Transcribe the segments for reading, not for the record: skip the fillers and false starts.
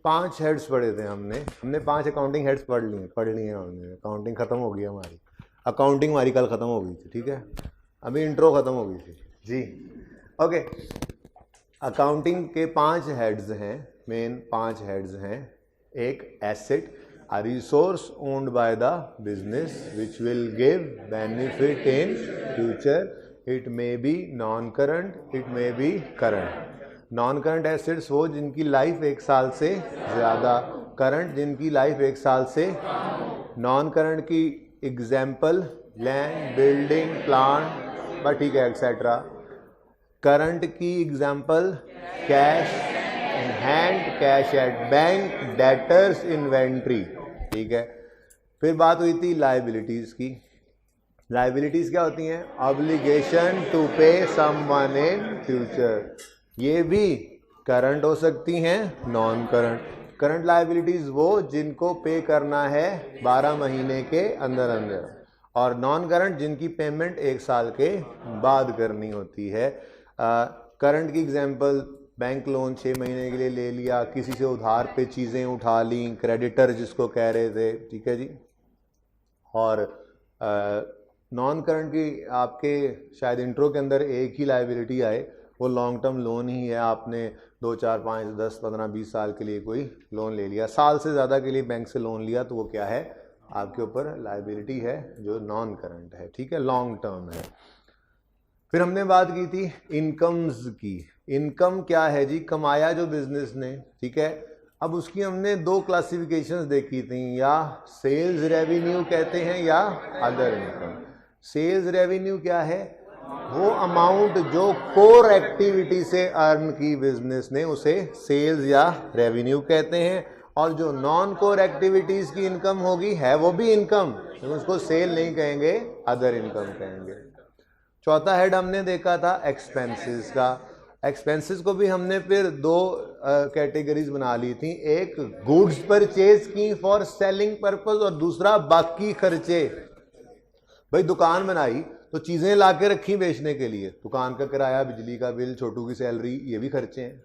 5 heads पढ़े थे हमने 5 अकाउंटिंग हेड्स पढ़ लिए हमने। अकाउंटिंग खत्म हो गई हमारी, अकाउंटिंग हमारी कल खत्म हो गई थी, ठीक है, अभी इंट्रो खत्म हो गई थी जी। ओके, अकाउंटिंग के 5 हेड्स हैं, मेन 5 हेड्स हैं। एक asset, a resource owned by the business which will give benefit in future. It may be non-current, it may be current. Non-current assets वो जिनकी लाइफ 1 साल से ज़्यादा, करंट जिनकी लाइफ 1 साल से। नॉन करंट की example land, building, plant, but ठीक है, एक्सेट्रा। करंट की example cash in hand, cash at bank, debtors, inventory, ठीक है। फिर बात हुई थी लायबिलिटीज की। लायबिलिटीज क्या होती हैं? ऑब्लिगेशन टू पे समवन इन फ्यूचर। ये भी करंट हो सकती हैं, नॉन करंट। करंट लायबिलिटीज वो जिनको पे करना है 12 महीने के अंदर अंदर, और नॉन करंट जिनकी पेमेंट 1 साल के बाद करनी होती है। करंट की एग्जांपल बैंक लोन 6 महीने के लिए ले लिया, किसी से उधार पे चीज़ें उठा ली, क्रेडिटर जिसको कह रहे थे, ठीक है जी। और नॉन करंट की आपके शायद इंट्रो के अंदर एक ही लायबिलिटी आए, वो लॉन्ग टर्म लोन ही है। आपने 2, 4, 5, 10, 15, 20 साल के लिए कोई लोन ले लिया, साल से ज़्यादा के लिए बैंक से लोन लिया, तो वो क्या है? आपके ऊपर लायबिलिटी है जो नॉन करंट है, ठीक है, लॉन्ग टर्म है। फिर हमने बात की थी इनकम्स की। इनकम क्या है जी? कमाया जो बिजनेस ने, ठीक है। अब उसकी हमने 2 क्लासिफिकेशंस देखी थी, या सेल्स रेवेन्यू कहते हैं या अदर इनकम। सेल्स रेवेन्यू क्या है? वो अमाउंट जो कोर एक्टिविटी से अर्न की बिजनेस ने, उसे सेल्स या रेवेन्यू कहते हैं। और जो नॉन कोर एक्टिविटीज की इनकम होगी, है वो भी इनकम, तो उसको सेल नहीं कहेंगे, अदर इनकम कहेंगे। चौथा हेड हमने देखा था एक्सपेंसेस का। एक्सपेंसेस को भी हमने फिर 2 कैटेगरीज बना ली थी, एक गुड्स परचेज की फॉर सेलिंग पर्पस, और दूसरा बाकी खर्चे। भाई दुकान बनाई तो चीजें ला के रखी बेचने के लिए, दुकान का किराया, बिजली का बिल, छोटू की सैलरी, ये भी खर्चे हैं।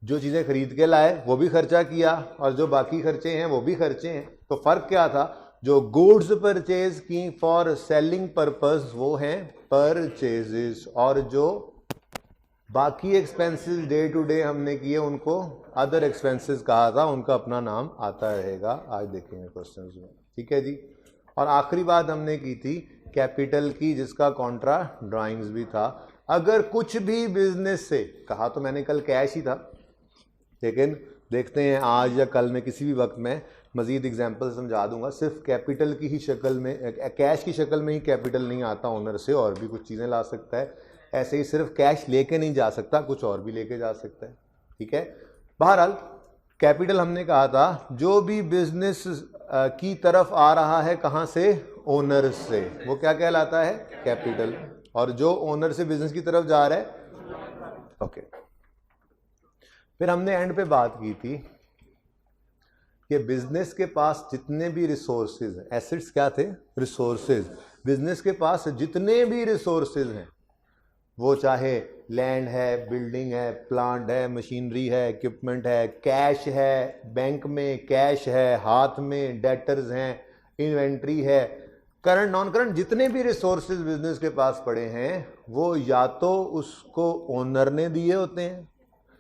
जो चीजें खरीद के लाए वो भी खर्चा किया, और जो बाकी खर्चे हैं वो भी खर्चे हैं। तो फर्क क्या था? जो गुड्स परचेज की फॉर सेलिंग पर्पस वो हैं परचेजेस, और जो बाकी एक्सपेंसेस डे टू डे हमने किए उनको अदर एक्सपेंसेस कहा था, उनका अपना नाम आता रहेगा, आज देखेंगे क्वेश्चंस में, ठीक है जी। और आखिरी बात हमने की थी कैपिटल की, जिसका कॉन्ट्रा ड्राइंग्स भी था। अगर कुछ भी बिजनेस से, कहा तो मैंने कल कैश ही था, लेकिन देखते हैं आज या कल में किसी भी वक्त में मजीद एग्जाम्पल समझा दूंगा। सिर्फ कैपिटल की ही शक्ल में, कैश की शक्ल में ही कैपिटल नहीं आता ओनर से, और भी कुछ चीज़ें ला सकता है। ऐसे ही सिर्फ कैश लेके नहीं जा सकता, कुछ और भी लेके जा सकता है, ठीक है। बहरहाल कैपिटल हमने कहा था जो भी बिजनेस की तरफ आ रहा है, कहाँ से? ओनर से, वो क्या कहलाता है? कैपिटल। और जो ओनर से बिजनेस की तरफ जा रहा है, ओके। फिर हमने एंड पे बात की थी कि बिजनेस के पास जितने भी रिसोर्सेज, एसेट्स क्या थे? रिसोर्सेज। बिजनेस के पास जितने भी रिसोर्सेज हैं, वो चाहे लैंड है, बिल्डिंग है, प्लांट है, मशीनरी है, इक्विपमेंट है, कैश है, बैंक में कैश है, हाथ में डेटर्स हैं, इन्वेंट्री है, करंट नॉन करंट, जितने भी रिसोर्सेज बिजनेस के पास पड़े हैं, वो या तो उसको ओनर ने दिए होते हैं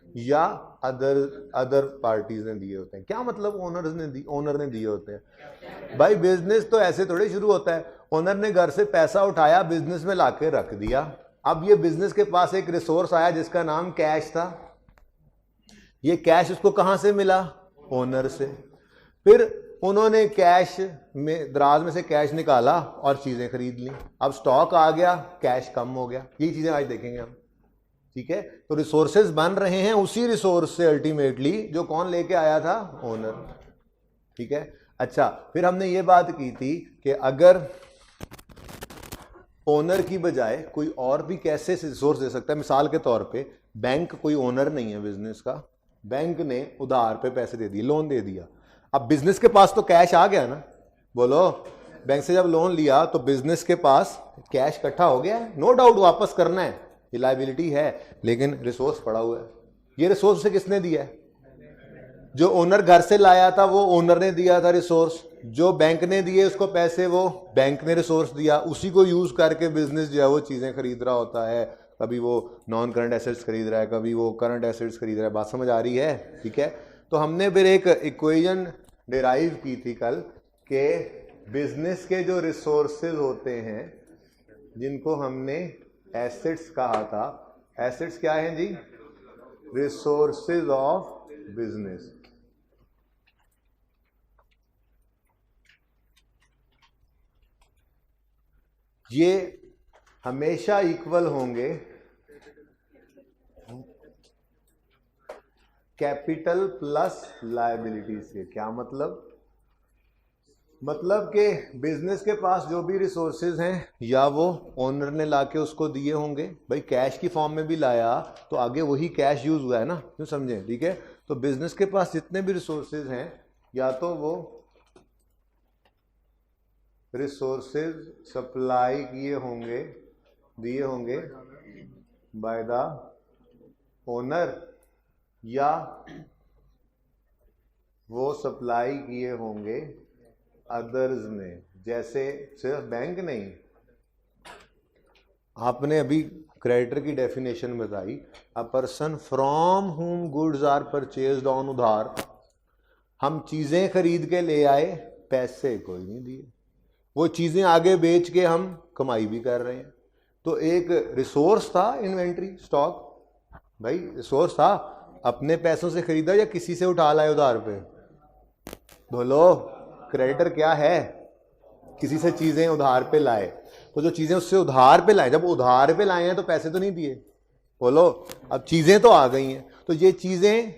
या अदर पार्टीज ने दिए होते हैं। क्या मतलब ओनर ने दिए होते हैं? भाई बिजनेस तो ऐसे थोड़े शुरू होता है, ओनर ने घर से पैसा उठाया, बिजनेस में लाके रख दिया। अब ये बिजनेस के पास एक रिसोर्स आया जिसका नाम कैश था। ये कैश उसको कहां से मिला? ओनर से। फिर उन्होंने कैश में, दराज में से कैश निकाला और चीजें खरीद ली। अब स्टॉक आ गया, कैश कम हो गया। ये चीजें आज देखेंगे हम, ठीक है। तो रिसोर्सेज बन रहे हैं उसी रिसोर्स से अल्टीमेटली, जो कौन लेके आया था? ओनर, ठीक है। अच्छा, फिर हमने ये बात की थी कि अगर ओनर की बजाय कोई और भी कैसे रिसोर्स दे सकता है। मिसाल के तौर पे बैंक कोई ओनर नहीं है बिजनेस का, बैंक ने उधार पे पैसे दे दिए, लोन दे दिया। अब बिजनेस के पास तो कैश आ गया ना, बोलो, बैंक से जब लोन लिया तो बिजनेस के पास कैश इकट्ठा हो गया है, नो डाउट वापस करना है, ये लायबिलिटी है, लेकिन रिसोर्स पड़ा हुआ है। ये रिसोर्स से किसने दिया है? जो ओनर घर से लाया था वो ओनर ने दिया था रिसोर्स, जो बैंक ने दिए उसको पैसे वो बैंक ने रिसोर्स दिया, उसी को यूज करके बिजनेस जो है वो चीजें खरीद रहा होता है। कभी वो नॉन करंट एसेट्स खरीद रहा है, कभी वो करंट एसेट्स खरीद रहा है। बात समझ आ रही है? ठीक है। तो हमने फिर एक इक्वेशन डिराइव की थी कल के बिजनेस के जो रिसोर्सेज होते हैं जिनको हमने एसेट्स कहा था, एसेट्स क्या हैं जी? Resources of business. ये हमेशा इक्वल होंगे कैपिटल प्लस लायबिलिटी से। क्या मतलब? मतलब कि बिजनेस के पास जो भी रिसोर्सेज हैं या वो ओनर ने लाके उसको दिए होंगे, भाई कैश की फॉर्म में भी लाया तो आगे वही कैश यूज हुआ है ना, क्यों समझे? ठीक है। तो बिजनेस के पास जितने भी रिसोर्सेज हैं या तो वो रिसोर्सेज सप्लाई किए होंगे, दिए होंगे बाय द ओनर, या वो सप्लाई किए होंगे अदर्स ने। जैसे सिर्फ बैंक नहीं, आपने अभी क्रेडिटर की डेफिनेशन बताई, अ पर्सन फ्रॉम हुम गुड्स आर परचेज्ड ऑन उधार। हम चीजें खरीद के ले आए, पैसे कोई नहीं दिए, वो चीजें आगे बेच के हम कमाई भी कर रहे हैं। तो एक रिसोर्स था इन्वेंट्री स्टॉक, भाई रिसोर्स था, अपने पैसों से खरीदा या किसी से उठा लाए उधार पे? बोलो, क्रेडिटर क्या है? किसी से चीजें उधार पे लाए। तो जो चीजें उससे उधार पे लाए, जब उधार पे लाए हैं तो पैसे तो नहीं दिए। बोलो, अब चीजें तो आ गई हैं, तो ये चीजें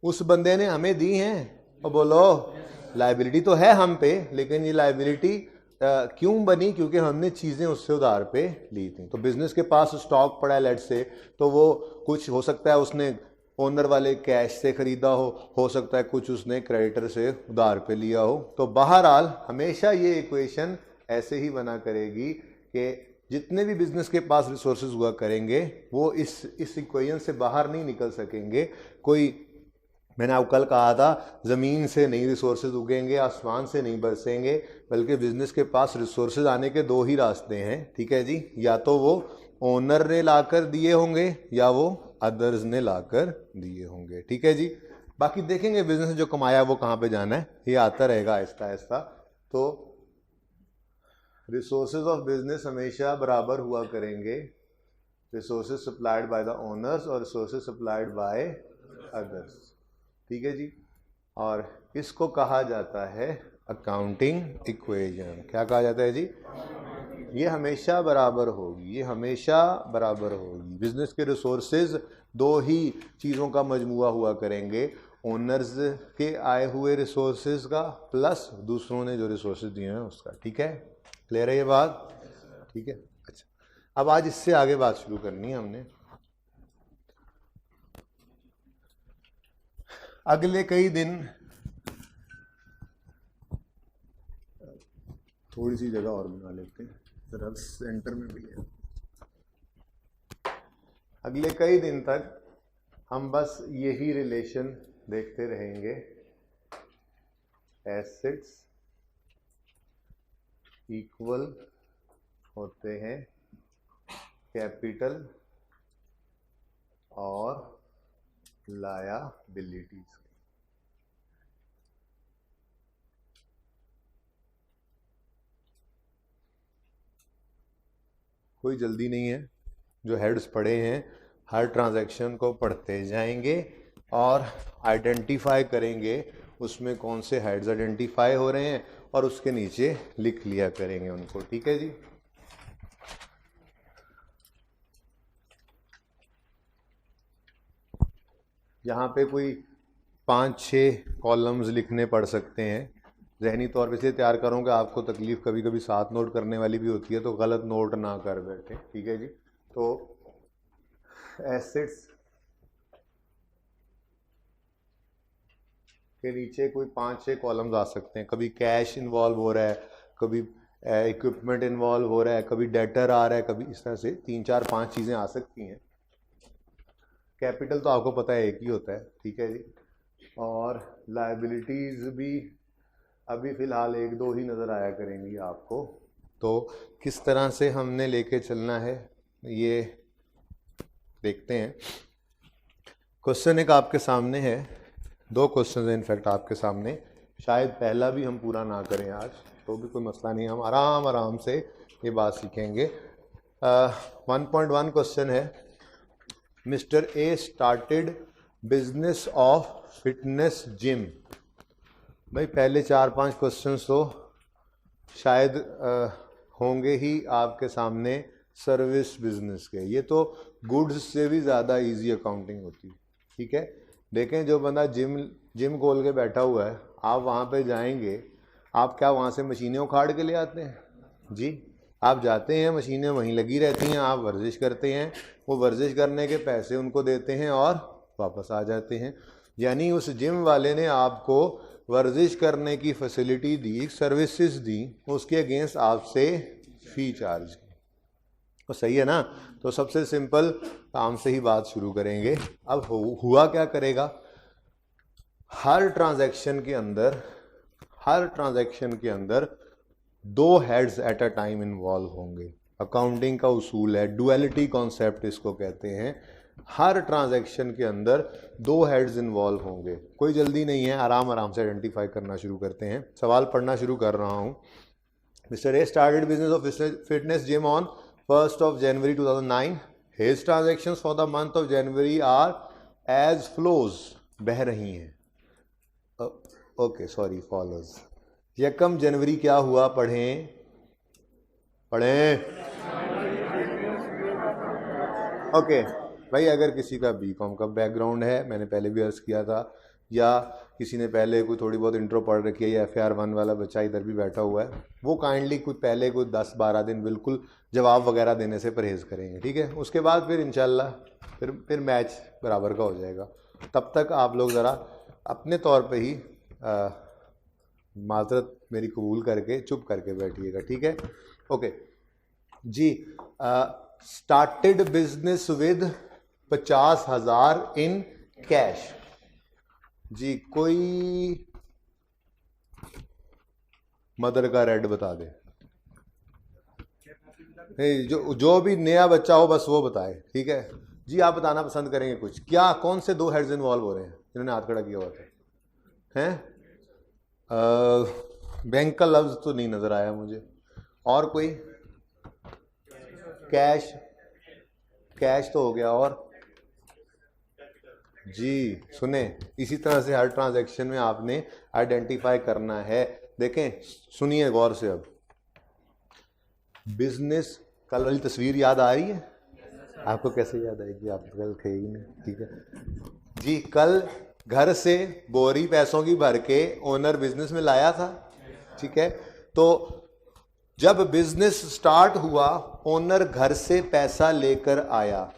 उस बंदे ने हमें दी हैं, और बोलो लायबिलिटी तो है हम पे, लेकिन ये लायबिलिटी क्यों बनी? क्योंकि हमने चीजें उससे उधार पे ली थी। तो बिजनेस के पास स्टॉक पड़ा है लेट से, तो वो कुछ हो सकता है उसने ओनर वाले कैश से खरीदा हो सकता है कुछ उसने क्रेडिटर से उधार पे लिया हो। तो बहरहाल हमेशा ये इक्वेशन ऐसे ही बना करेगी कि जितने भी बिजनेस के पास रिसोर्सेज हुआ करेंगे वो इस इक्वेशन से बाहर नहीं निकल सकेंगे। कोई, मैंने आपको कल कहा था, जमीन से नहीं रिसोर्सेज उगेंगे, आसमान से नहीं बरसेंगे, बल्कि बिजनेस के पास रिसोर्सेज आने के दो ही रास्ते हैं। ठीक है जी, या तो वो ओनर ने लाकर दिए होंगे या वो अदर्स ने लाकर दिए होंगे। ठीक है जी। बाकी देखेंगे बिजनेस जो कमाया वो कहाँ पे जाना है, ये आता रहेगा आहिस्ता आहिस्ता। तो रिसोर्सेज ऑफ बिजनेस हमेशा बराबर हुआ करेंगे, resources supplied by the owners और रिसोर्सेज सप्लाइड बाय अदर्स। ठीक है जी। और इसको कहा जाता है अकाउंटिंग इक्वेशन। क्या कहा जाता है जी? ये हमेशा बराबर होगी, ये हमेशा बराबर होगी। बिजनेस के रिसोर्सेज दो ही चीज़ों का मजमुआ हुआ करेंगे, ओनर्स के आए हुए रिसोर्सेज का प्लस दूसरों ने जो रिसोर्सेज दिए हैं उसका। ठीक है, क्लियर है ये बात? ठीक है। अच्छा, अब आज इससे आगे बात शुरू करनी है हमने। अगले कई दिन, थोड़ी सी जगह और बना लेते हैं, जरा सेंटर में भी है। अगले कई दिन तक हम बस यही रिलेशन देखते रहेंगे, एसेट्स इक्वल होते हैं कैपिटल और लायबिलिटीज। कोई जल्दी नहीं है, जो हेड्स पढ़े हैं हर ट्रांजैक्शन को पढ़ते जाएंगे और आइडेंटिफाई करेंगे उसमें कौन से हेड्स आइडेंटिफाई हो रहे हैं और उसके नीचे लिख लिया करेंगे उनको। ठीक है जी। यहाँ पे कोई 5-6 कॉलम्स लिखने पड़ सकते हैं, जहनी तौर पे इसलिए तैयार करूँ कि आपको तकलीफ कभी कभी साथ नोट करने वाली भी होती है, तो गलत नोट ना कर बैठे। ठीक है जी। तो एसेट्स के नीचे कोई 5-6 कॉलम्स आ सकते हैं। कभी कैश इन्वॉल्व हो रहा है, कभी इक्विपमेंट इन्वॉल्व हो रहा है, कभी डेटर आ रहा है, कभी इस तरह से 3-4-5 चीज़ें आ सकती हैं। कैपिटल तो आपको पता है एक ही होता है। ठीक है जी। और लाइबिलिटीज़ भी अभी फ़िलहाल एक दो ही नज़र आया करेंगी आपको। तो किस तरह से हमने लेके चलना है ये देखते हैं। क्वेश्चन एक आपके सामने है, दो क्वेश्चन हैं इनफैक्ट आपके सामने। शायद पहला भी हम पूरा ना करें आज, तो भी कोई मसला नहीं, हम आराम से ये बात सीखेंगे। 1.1 क्वेश्चन है, mister A started business of fitness gym. भाई पहले 4-5 क्वेश्चंस तो शायद होंगे ही आपके सामने सर्विस बिजनेस के। ये तो गुड्स से भी ज़्यादा इजी अकाउंटिंग होती है, ठीक है। देखें जो बंदा जिम खोल के बैठा हुआ है, आप वहाँ पे जाएंगे, आप क्या वहाँ से मशीनें उखाड़ के ले आते हैं? जी, आप जाते हैं, मशीनें वहीं लगी रहती हैं, आप वर्जिश करते हैं, वो वर्जिश करने के पैसे उनको देते हैं और वापस आ जाते हैं। यानी उस जिम वाले ने आपको वर्जिश करने की फैसिलिटी दी, सर्विसेज दी, उसके अगेंस्ट आपसे फ़ी चार्ज की। तो सही है ना। तो सबसे सिंपल काम से ही बात शुरू करेंगे। अब हुआ क्या करेगा, हर ट्रांजैक्शन के अंदर दो heads at a time involve होंगे। अकाउंटिंग का उसूल है, डुअलिटी कॉन्सेप्ट इसको कहते हैं। हर ट्रांजैक्शन के अंदर दो हेड्स इन्वॉल्व होंगे। कोई जल्दी नहीं है, आराम से आइडेंटिफाई करना शुरू करते हैं। सवाल पढ़ना शुरू कर रहा हूँ। Mister A started business of fitness gym on 1st of January 2009. His transactions for the month of January are as follows. बह रही हैं। Okay sorry, follows. यकम जनवरी क्या हुआ, पढ़ें। ओके भाई, अगर किसी का बीकॉम का बैकग्राउंड है, मैंने पहले भी अर्ज किया था, या किसी ने पहले कोई थोड़ी बहुत इंट्रो पढ़ रखी है, या FAR 1 वाला बच्चा इधर भी बैठा हुआ है, वो काइंडली कुछ पहले कुछ 10-12 दिन बिल्कुल जवाब वगैरह देने से परहेज़ करेंगे, ठीक है। उसके बाद फिर इंशाल्लाह फिर मैच बराबर का हो जाएगा। तब तक आप लोग ज़रा अपने तौर पे ही माजरत मेरी कबूल करके चुप करके बैठिएगा, ठीक है। ओके जी, started business with 50,000 in cash. जी, कोई मदर का रेड बता दे। जो भी नया बच्चा हो बस वो बताए, ठीक है जी। आप बताना पसंद करेंगे कुछ, क्या कौन से दो हेड्स इन्वॉल्व हो रहे हैं जिन्होंने हाथ खड़ा किया हुआ था? हैं? बैंक का लफ्ज तो नहीं नजर आया मुझे। और कोई? कैश तो हो गया। और जी सुने, इसी तरह से हर ट्रांजैक्शन में आपने आइडेंटिफाई करना है। देखें, सुनिए गौर से। अब बिजनेस, कल वाली तस्वीर याद आ रही है आपको? कैसे याद आएगी, आप कल थे ही नहीं, ठीक है जी। कल घर से बोरी पैसों की भर के ओनर बिजनेस में लाया था, ठीक है। तो जब बिजनेस स्टार्ट हुआ, ओनर घर से पैसा लेकर आया,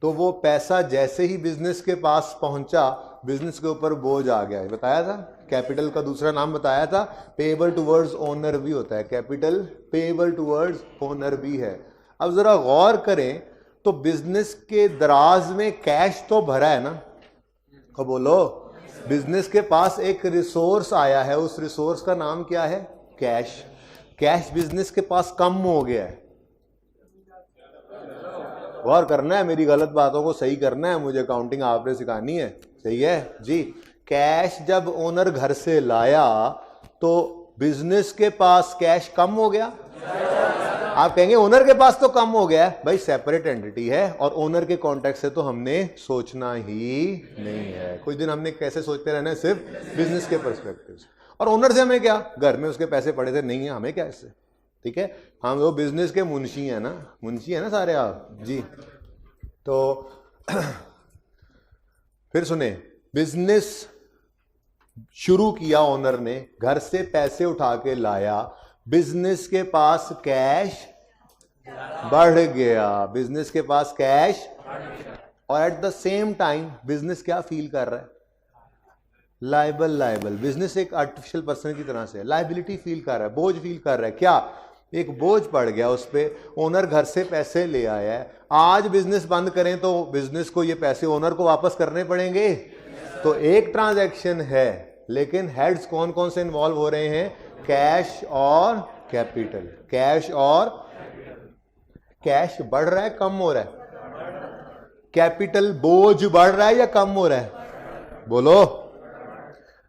तो वो पैसा जैसे ही बिजनेस के पास पहुंचा, बिजनेस के ऊपर बोझ आ गया। बताया था, कैपिटल का दूसरा नाम बताया था, पेएबल टुवर्ड्स ओनर भी होता है। कैपिटल पेएबल टुवर्ड्स ओनर भी है। अब जरा गौर करें तो बिजनेस के दराज में कैश तो भरा है ना। तो बोलो, बिजनेस के पास एक रिसोर्स आया है, उस रिसोर्स का नाम क्या है? कैश। कैश बिजनेस के पास कम हो गया है। गौर करना है, मेरी गलत बातों को सही करना है, मुझे अकाउंटिंग आपने सिखानी है, सही है जी। कैश जब ओनर घर से लाया तो बिजनेस के पास कैश कम हो गया। आप कहेंगे ओनर के पास तो कम हो गया, भाई सेपरेट एंटिटी है और ओनर के कॉन्टेक्स्ट से तो हमने सोचना ही नहीं है। कुछ दिन हमने कैसे सोचते रहना है, सिर्फ बिजनेस के पर्सपेक्टिव से। और ओनर से हमें क्या, घर में उसके पैसे पड़े थे, नहीं है, हमें क्या इससे, ठीक है। हम वो बिजनेस के मुंशी हैं ना सारे आप जी। तो फिर सुने, बिजनेस शुरू किया ओनर ने, घर से पैसे उठा के लाया, बिजनेस के पास कैश बढ़ गया, बिजनेस के पास कैश, और at the same time business क्या फील कर रहा है? लायबल। बिजनेस एक आर्टिफिशियल पर्सन की तरह से लायबिलिटी फील कर रहा है, बोझ फील कर रहा है। क्या? एक बोझ पड़ गया उस पर। ओनर घर से पैसे ले आया है, आज बिजनेस बंद करें तो बिजनेस को ये पैसे ओनर को वापस करने पड़ेंगे। तो एक ट्रांजैक्शन है, लेकिन हेड्स कौन कौन से इन्वॉल्व हो रहे हैं? कैश और कैपिटल। कैश और कैश बढ़ रहा है, कम हो रहा है? कैपिटल बोझ बढ़ रहा है या कम हो रहा है? बोलो।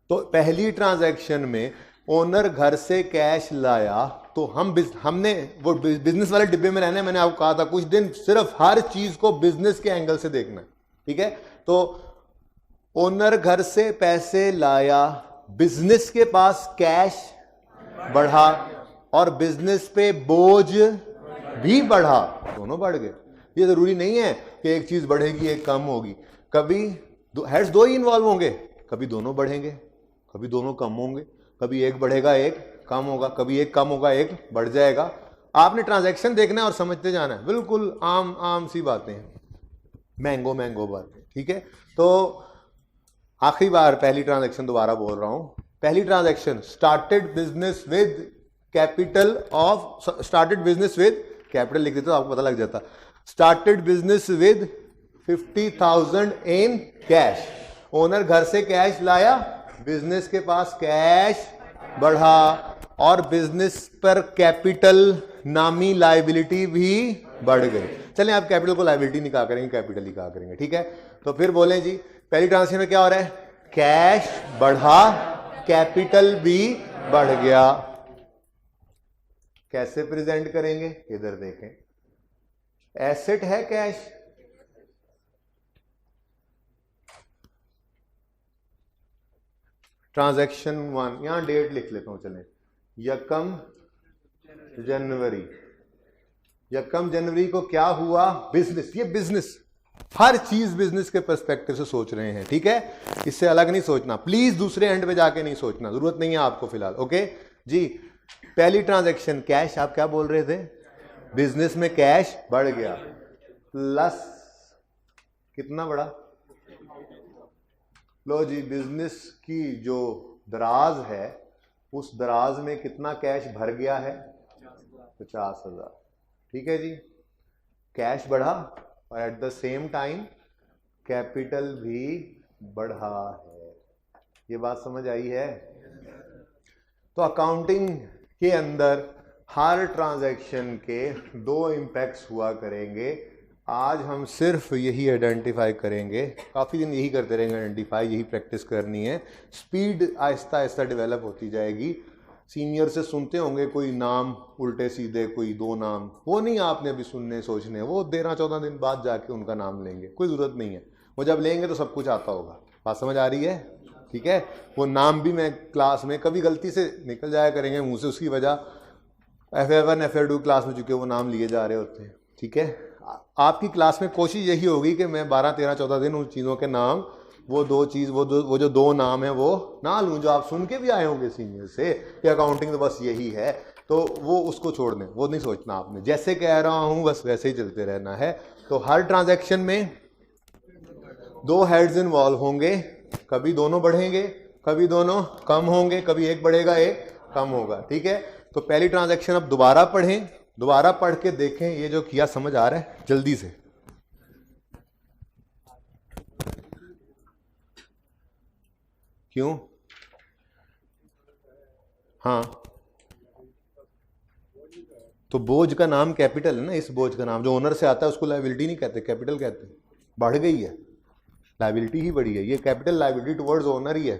तो पहली ट्रांजैक्शन में ओनर घर से कैश लाया, तो हमने वो बिजनेस वाले डिब्बे में रहना है। मैंने आपको कहा था कुछ दिन सिर्फ हर चीज को बिजनेस के एंगल से देखना है, ठीक है? तो ओनर घर से पैसे लाया, बिजनेस के पास कैश बढ़ा और बिजनेस पे बोझ भी बढ़ा, दोनों बढ़ गए। ये जरूरी नहीं है कि एक चीज बढ़ेगी एक कम होगी। कभी हेड्स दो ही इन्वॉल्व होंगे, कभी दोनों बढ़ेंगे, कभी दोनों कम होंगे, कभी एक बढ़ेगा एक कम होगा, कभी एक कम होगा एक बढ़ जाएगा। आपने ट्रांजैक्शन देखना है और समझते जाना है। बिल्कुल आम सी बातें हैं, मैंगो बातें, ठीक है? तो आखिरी बार पहली ट्रांजैक्शन दोबारा बोल रहा हूं। पहली transaction started business with capital of, started business with capital लिख देते तो आपको पता लग जाता। Started business with 50,000 in cash. Owner घर से कैश लाया, बिजनेस के पास कैश बढ़ा और बिजनेस पर कैपिटल नामी लायबिलिटी भी बढ़ गई। चलें आप कैपिटल को लायबिलिटी नहीं कहा करेंगे, कैपिटल ही कहा करेंगे, ठीक है? तो फिर बोलें जी, पहली ट्रांजेक्शन में क्या हो रहा है? कैश बढ़ा, कैपिटल भी बढ़ गया। कैसे प्रेजेंट करेंगे? इधर देखें, एसेट है कैश, ट्रांजैक्शन 1, यहां डेट लिख लेता हूं, चलें, यकम जनवरी। यकम जनवरी को क्या हुआ? बिजनेस, ये बिजनेस, हर चीज बिजनेस के पर्सपेक्टिव से सोच रहे हैं, ठीक है? इससे अलग नहीं सोचना, प्लीज दूसरे एंड पे जाके नहीं सोचना, जरूरत नहीं है आपको फिलहाल, ओके जी? पहली ट्रांजैक्शन कैश, आप क्या बोल रहे थे? बिजनेस में कैश बढ़ गया, प्लस कितना बढ़ा? लो जी, बिजनेस की जो दराज है उस दराज में कितना कैश भर गया है? 50,000, ठीक है जी? कैश बढ़ा और at the same time capital भी बढ़ा है। ये बात समझ आई है? तो अकाउंटिंग के अंदर हर ट्रांजैक्शन के दो इंपैक्ट्स हुआ करेंगे। आज हम सिर्फ यही आइडेंटिफाई करेंगे, काफ़ी दिन यही करते रहेंगे आइडेंटिफाई, यही प्रैक्टिस करनी है। स्पीड आहिस्ता आहिस्ता डेवलप होती जाएगी। सीनियर से सुनते होंगे कोई नाम उल्टे सीधे, कोई दो नाम, वो नहीं आपने अभी सुनने सोचने, वो 13-14 दिन बाद जाके उनका नाम लेंगे, कोई ज़रूरत नहीं है। वो जब लेंगे तो सब कुछ आता होगा। बात समझ आ रही है? ठीक है? वो नाम भी मैं क्लास में कभी गलती से निकल जाया करेंगे मुँह से, उसकी वजह FA1 FA2 क्लास में चुके वो नाम लिए जा रहे होते हैं, ठीक है? आपकी क्लास में कोशिश यही होगी कि मैं 12-13-14 दिन उन चीज़ों के नाम, वो जो दो नाम है वो ना लूँ जो आप सुन के भी आए होंगे सीनियर से कि अकाउंटिंग तो बस यही है, तो वो उसको छोड़ दें, वो नहीं सोचना आपने। जैसे कह रहा हूँ बस वैसे ही चलते रहना है। तो हर ट्रांजैक्शन में दो हेड्स इन्वॉल्व होंगे, कभी दोनों बढ़ेंगे, कभी दोनों कम होंगे, कभी एक बढ़ेगा एक कम होगा, ठीक है? तो पहली ट्रांजैक्शन अब दोबारा पढ़ें, दोबारा पढ़ के देखें ये जो किया समझ आ रहा है जल्दी से। क्यों? हाँ, तो बोझ का नाम कैपिटल है ना, इस बोझ का नाम जो ओनर से आता है उसको लायबिलिटी नहीं कहते, कैपिटल कहते हैं। बढ़ गई है, लायबिलिटी ही बढ़ी है, ये कैपिटल लायबिलिटी टुवर्ड्स ओनर ही है।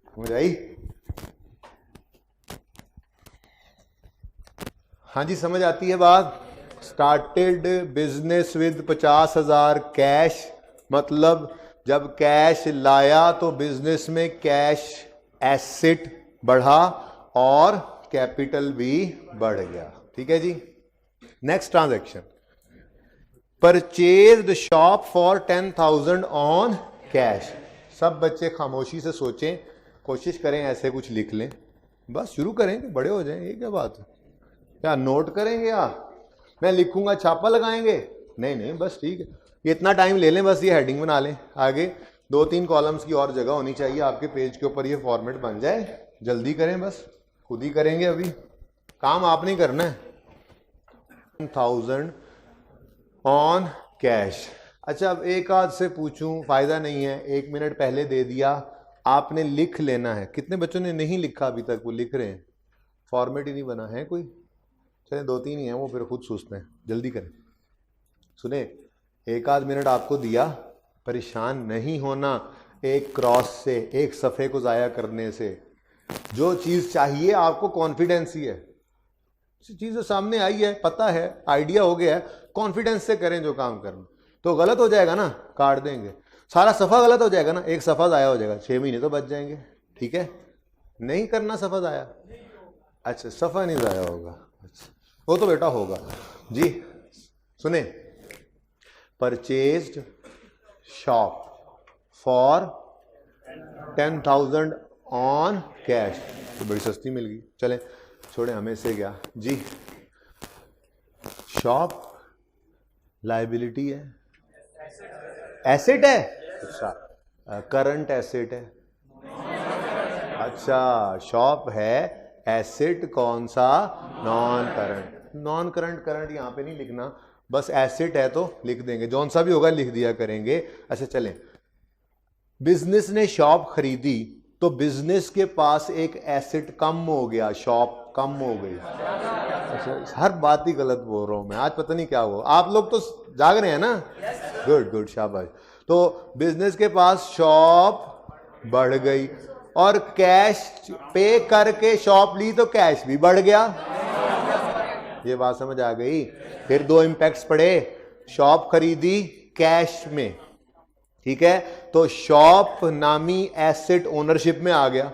समझ आई? हाँ जी, समझ आती है बात? स्टार्टेड बिजनेस विद 50,000 कैश, मतलब जब कैश लाया तो बिजनेस में कैश एसेट बढ़ा और कैपिटल भी बढ़ गया, ठीक है जी? Next transaction, purchased shop for 10,000 on cash. सब बच्चे खामोशी से सोचें, कोशिश करें ऐसे कुछ लिख लें, बस शुरू करेंगे, बड़े हो जाएं, ये क्या बात है? क्या नोट करेंगे या मैं लिखूंगा छापा लगाएंगे? नहीं नहीं, बस ठीक है, ये इतना टाइम ले लें, बस ये हेडिंग बना लें। आगे 2-3 कॉलम्स की और जगह होनी चाहिए आपके पेज के ऊपर, ये फॉर्मेट बन जाए। जल्दी करें, बस खुद ही करेंगे, अभी काम आपने करना है। 10,000 ऑन कैश, अच्छा अब एक आध से पूछूं, फायदा नहीं है, 1 मिनट पहले दे दिया, आपने लिख लेना है। कितने बच्चों ने नहीं लिखा अभी तक, वो लिख रहे हैं, फॉर्मेट ही नहीं बना है कोई। चले 2-3 ही हैं, वो फिर खुद सोचते हैं, जल्दी करें। सुने, 1 आध मिनट आपको दिया, परेशान नहीं होना एक क्रॉस से, एक सफ़े को ज़ाया करने से। जो चीज़ चाहिए आपको कॉन्फिडेंस ही है, चीज़ जो सामने आई है, पता है, आइडिया हो गया है, कॉन्फिडेंस से करें जो काम करना। तो गलत हो जाएगा ना, काट देंगे, सारा सफ़ा गलत हो जाएगा ना, एक सफ़ा ज़ाया हो जाएगा, 6 महीने तो बच जाएंगे। ठीक है, नहीं करना सफ़ा ज़ाया। अच्छा, सफ़ा नहीं ज़ाया होगा, अच्छा वो तो बेटा होगा जी। सुने, purchased shop for 10,000 on cash, तो बड़ी सस्ती मिल गई। चले छोड़े, हमें से क्या जी। शॉप लायबिलिटी है, एसेट है, अच्छा करंट एसेट है। अच्छा शॉप है एसेट, कौन सा, non current. Non current current यहाँ पे नहीं लिखना, बस एसेट है तो लिख देंगे, जौन सा भी होगा लिख दिया करेंगे। अच्छा चलें, बिजनेस ने शॉप खरीदी तो बिजनेस के पास एक एसेट कम हो गया, शॉप कम हो गई। अच्छा, हर बात ही गलत बोल रहा हूं मैं आज, पता नहीं क्या हुआ, आप लोग तो जाग रहे हैं ना। गुड गुड, शाबाश। तो बिजनेस के पास शॉप बढ़ गई और कैश पे करके शॉप ली तो कैश भी बढ़ गया। ये बात समझ आ गई। फिर 2 इंपैक्ट्स पड़े, शॉप खरीदी कैश में, ठीक है, तो शॉप नामी एसेट ओनरशिप में आ गया,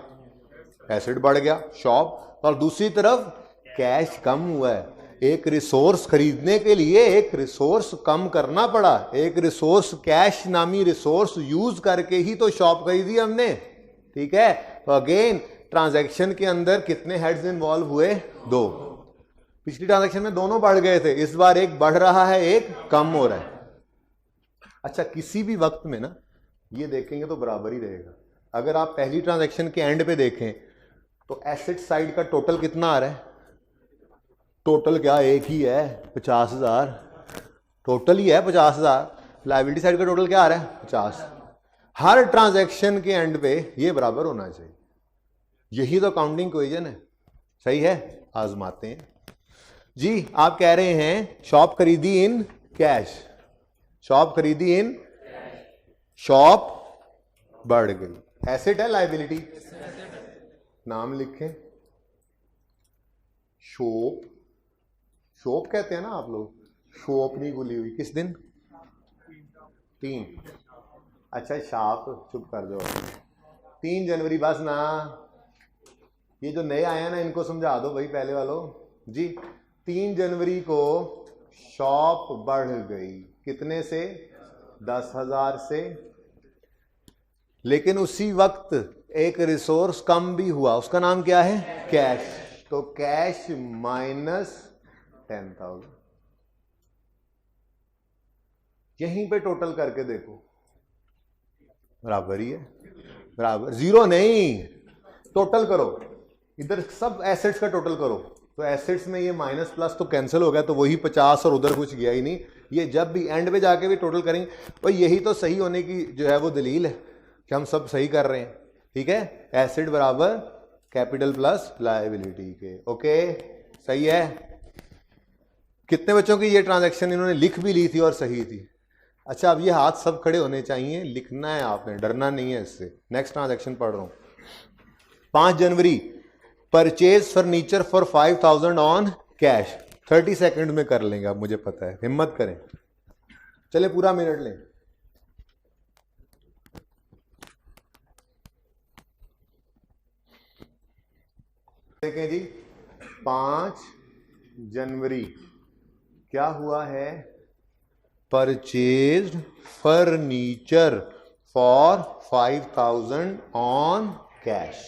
एसेट बढ़ गया शॉप, और दूसरी तरफ कैश कम हुआ है। एक रिसोर्स खरीदने के लिए एक रिसोर्स कम करना पड़ा, एक रिसोर्स कैश नामी रिसोर्स यूज करके ही तो शॉप खरीदी हमने। ठीक है, तो अगेन ट्रांजैक्शन के अंदर कितने हेड्स इन्वॉल्व हुए, 2। पिछली ट्रांजैक्शन में दोनों बढ़ गए थे, इस बार एक बढ़ रहा है, एक कम हो रहा है। अच्छा, किसी भी वक्त में ना ये देखेंगे तो बराबर ही रहेगा। अगर आप पहली ट्रांजैक्शन के एंड पे देखें तो एसेट साइड का टोटल कितना आ रहा है, टोटल क्या एक ही है, 50,000 टोटल ही है, 50,000। लायबिलिटी साइड का टोटल क्या आ रहा है, 50। हर ट्रांजैक्शन के एंड पे ये बराबर होना चाहिए, यही तो अकाउंटिंग इक्वेशन है। सही है, आजमाते हैं जी। आप कह रहे हैं शॉप खरीदी इन कैश, शॉप खरीदी इन, शॉप बढ़ गई, एसेट है लायबिलिटी, नाम लिखें, शॉप, शॉप कहते हैं ना आप लोग, शॉप नहीं खुली हुई किस दिन, 3। अच्छा शाप, चुप कर जाओ, 3 जनवरी बस ना। ये जो नए आए हैं ना इनको समझा दो भाई, पहले वालों जी। 3 जनवरी को शॉप बढ़ गई, कितने से, 10,000 से, लेकिन उसी वक्त एक रिसोर्स कम भी हुआ, उसका नाम क्या है, कैश। तो कैश माइनस 10,000, यहीं पे टोटल करके देखो, बराबर ही है, बराबर, जीरो नहीं, टोटल करो, इधर सब एसेट्स का टोटल करो, तो एसेट्स में ये माइनस प्लस तो कैंसिल हो गया, तो वही 50 और उधर कुछ गया ही नहीं। ये जब भी एंड पे जाके भी टोटल करेंगे, तो यही तो सही होने की जो है वो दलील है कि हम सब सही कर रहे हैं। ठीक है, एसेट बराबर कैपिटल प्लस लायबिलिटी के, ओके सही है। कितने बच्चों की ये ट्रांजैक्शन इन्होंने लिख भी ली थी और सही थी। अच्छा, अब ये हाथ सब खड़े होने चाहिए, लिखना है आपने, डरना नहीं है इससे। नेक्स्ट ट्रांजैक्शन पढ़ रहा हूं, 5 जनवरी, purchase furniture for 5,000 on cash. 30 second में कर लेंगे, अब मुझे पता है, हिम्मत करें, चले पूरा मिनट लें। देखें जी, 5 जनवरी क्या हुआ है, purchased furniture for 5,000 on cash,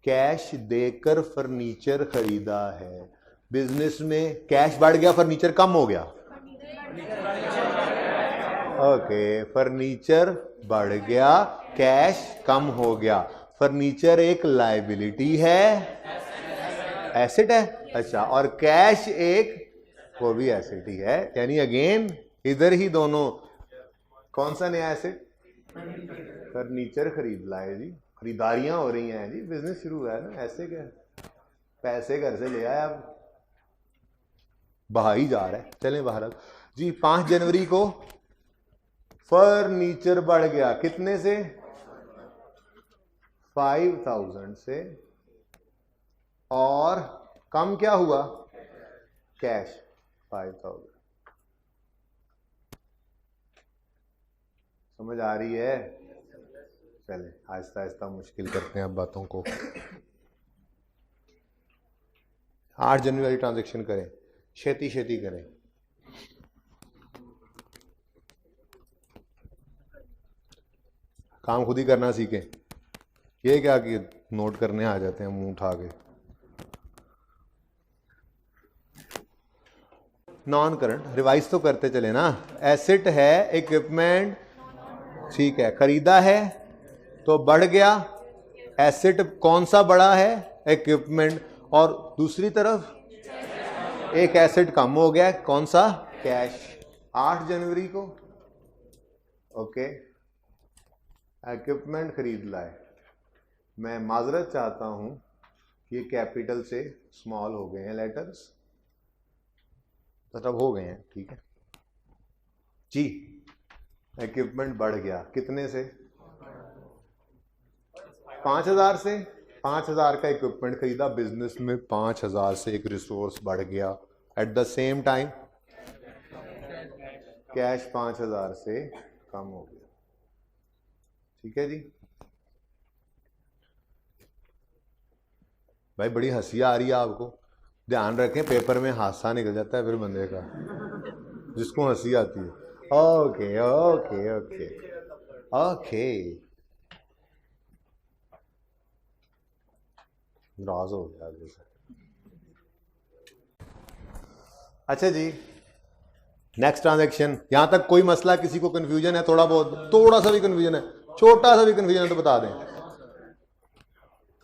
cash देकर फर्नीचर खरीदा है। बिजनेस में कैश बढ़ गया, फर्नीचर कम हो गया, ओके, फर्नीचर बढ़ गया, कैश कम हो गया। फर्नीचर एक लायबिलिटी है, एसेट है, अच्छा, और कैश एक, वो भी एसेट ही है, यानी अगेन इधर ही दोनों, कौन सा नया एसेट? फर्नीचर खरीद लाए जी, खरीदारियां हो रही हैं जी, बिजनेस शुरू हुआ है ना, ऐसे क्या पैसे घर से ले आए, अब बहा ही जा रहा है। चलें बाहर जी। 5 जनवरी को फर्नीचर बढ़ गया कितने से? 5000 से, और कम क्या हुआ? कैश 5000। समझ आ रही है? चले आहिस्ता आहिस्ता मुश्किल करते हैं अब बातों को। 8 जनवरी वाली ट्रांजैक्शन करें, छेती छेती करें। काम खुद ही करना सीखें, ये क्या कि नोट करने आ जाते हैं मुंह उठा के। नॉन करंट रिवाइज तो करते चले ना। एसेट है, इक्विपमेंट, ठीक है, खरीदा है तो बढ़ गया। एसेट कौन सा बढ़ा है? इक्विपमेंट। और दूसरी तरफ एक एसेट कम हो गया, कौन सा? कैश। 8 जनवरी को ओके इक्विपमेंट खरीद लाए। मैं माजरत चाहता हूं कि ये कैपिटल से स्मॉल हो गए हैं लेटर्स, मतलब हो गए हैं, ठीक है जी। इक्विपमेंट बढ़ गया कितने से? 5000 से। 5000 का इक्विपमेंट खरीदा, बिजनेस में 5000 से एक रिसोर्स बढ़ गया। At the same time cash 5000 से कम हो गया, ठीक है जी। भाई बड़ी हंसी आ रही है आपको, ध्यान रखें पेपर में हादसा निकल जाता है फिर बंदे का, जिसको हंसी आती है। ओके ओके ओके ओके, नाराज हो गया जैसे। अच्छा जी, नेक्स्ट ट्रांजैक्शन। यहां तक कोई मसला, किसी को कंफ्यूजन है? थोड़ा बहुत, थोड़ा सा भी कंफ्यूजन है, छोटा सा भी कंफ्यूजन है तो बता दें।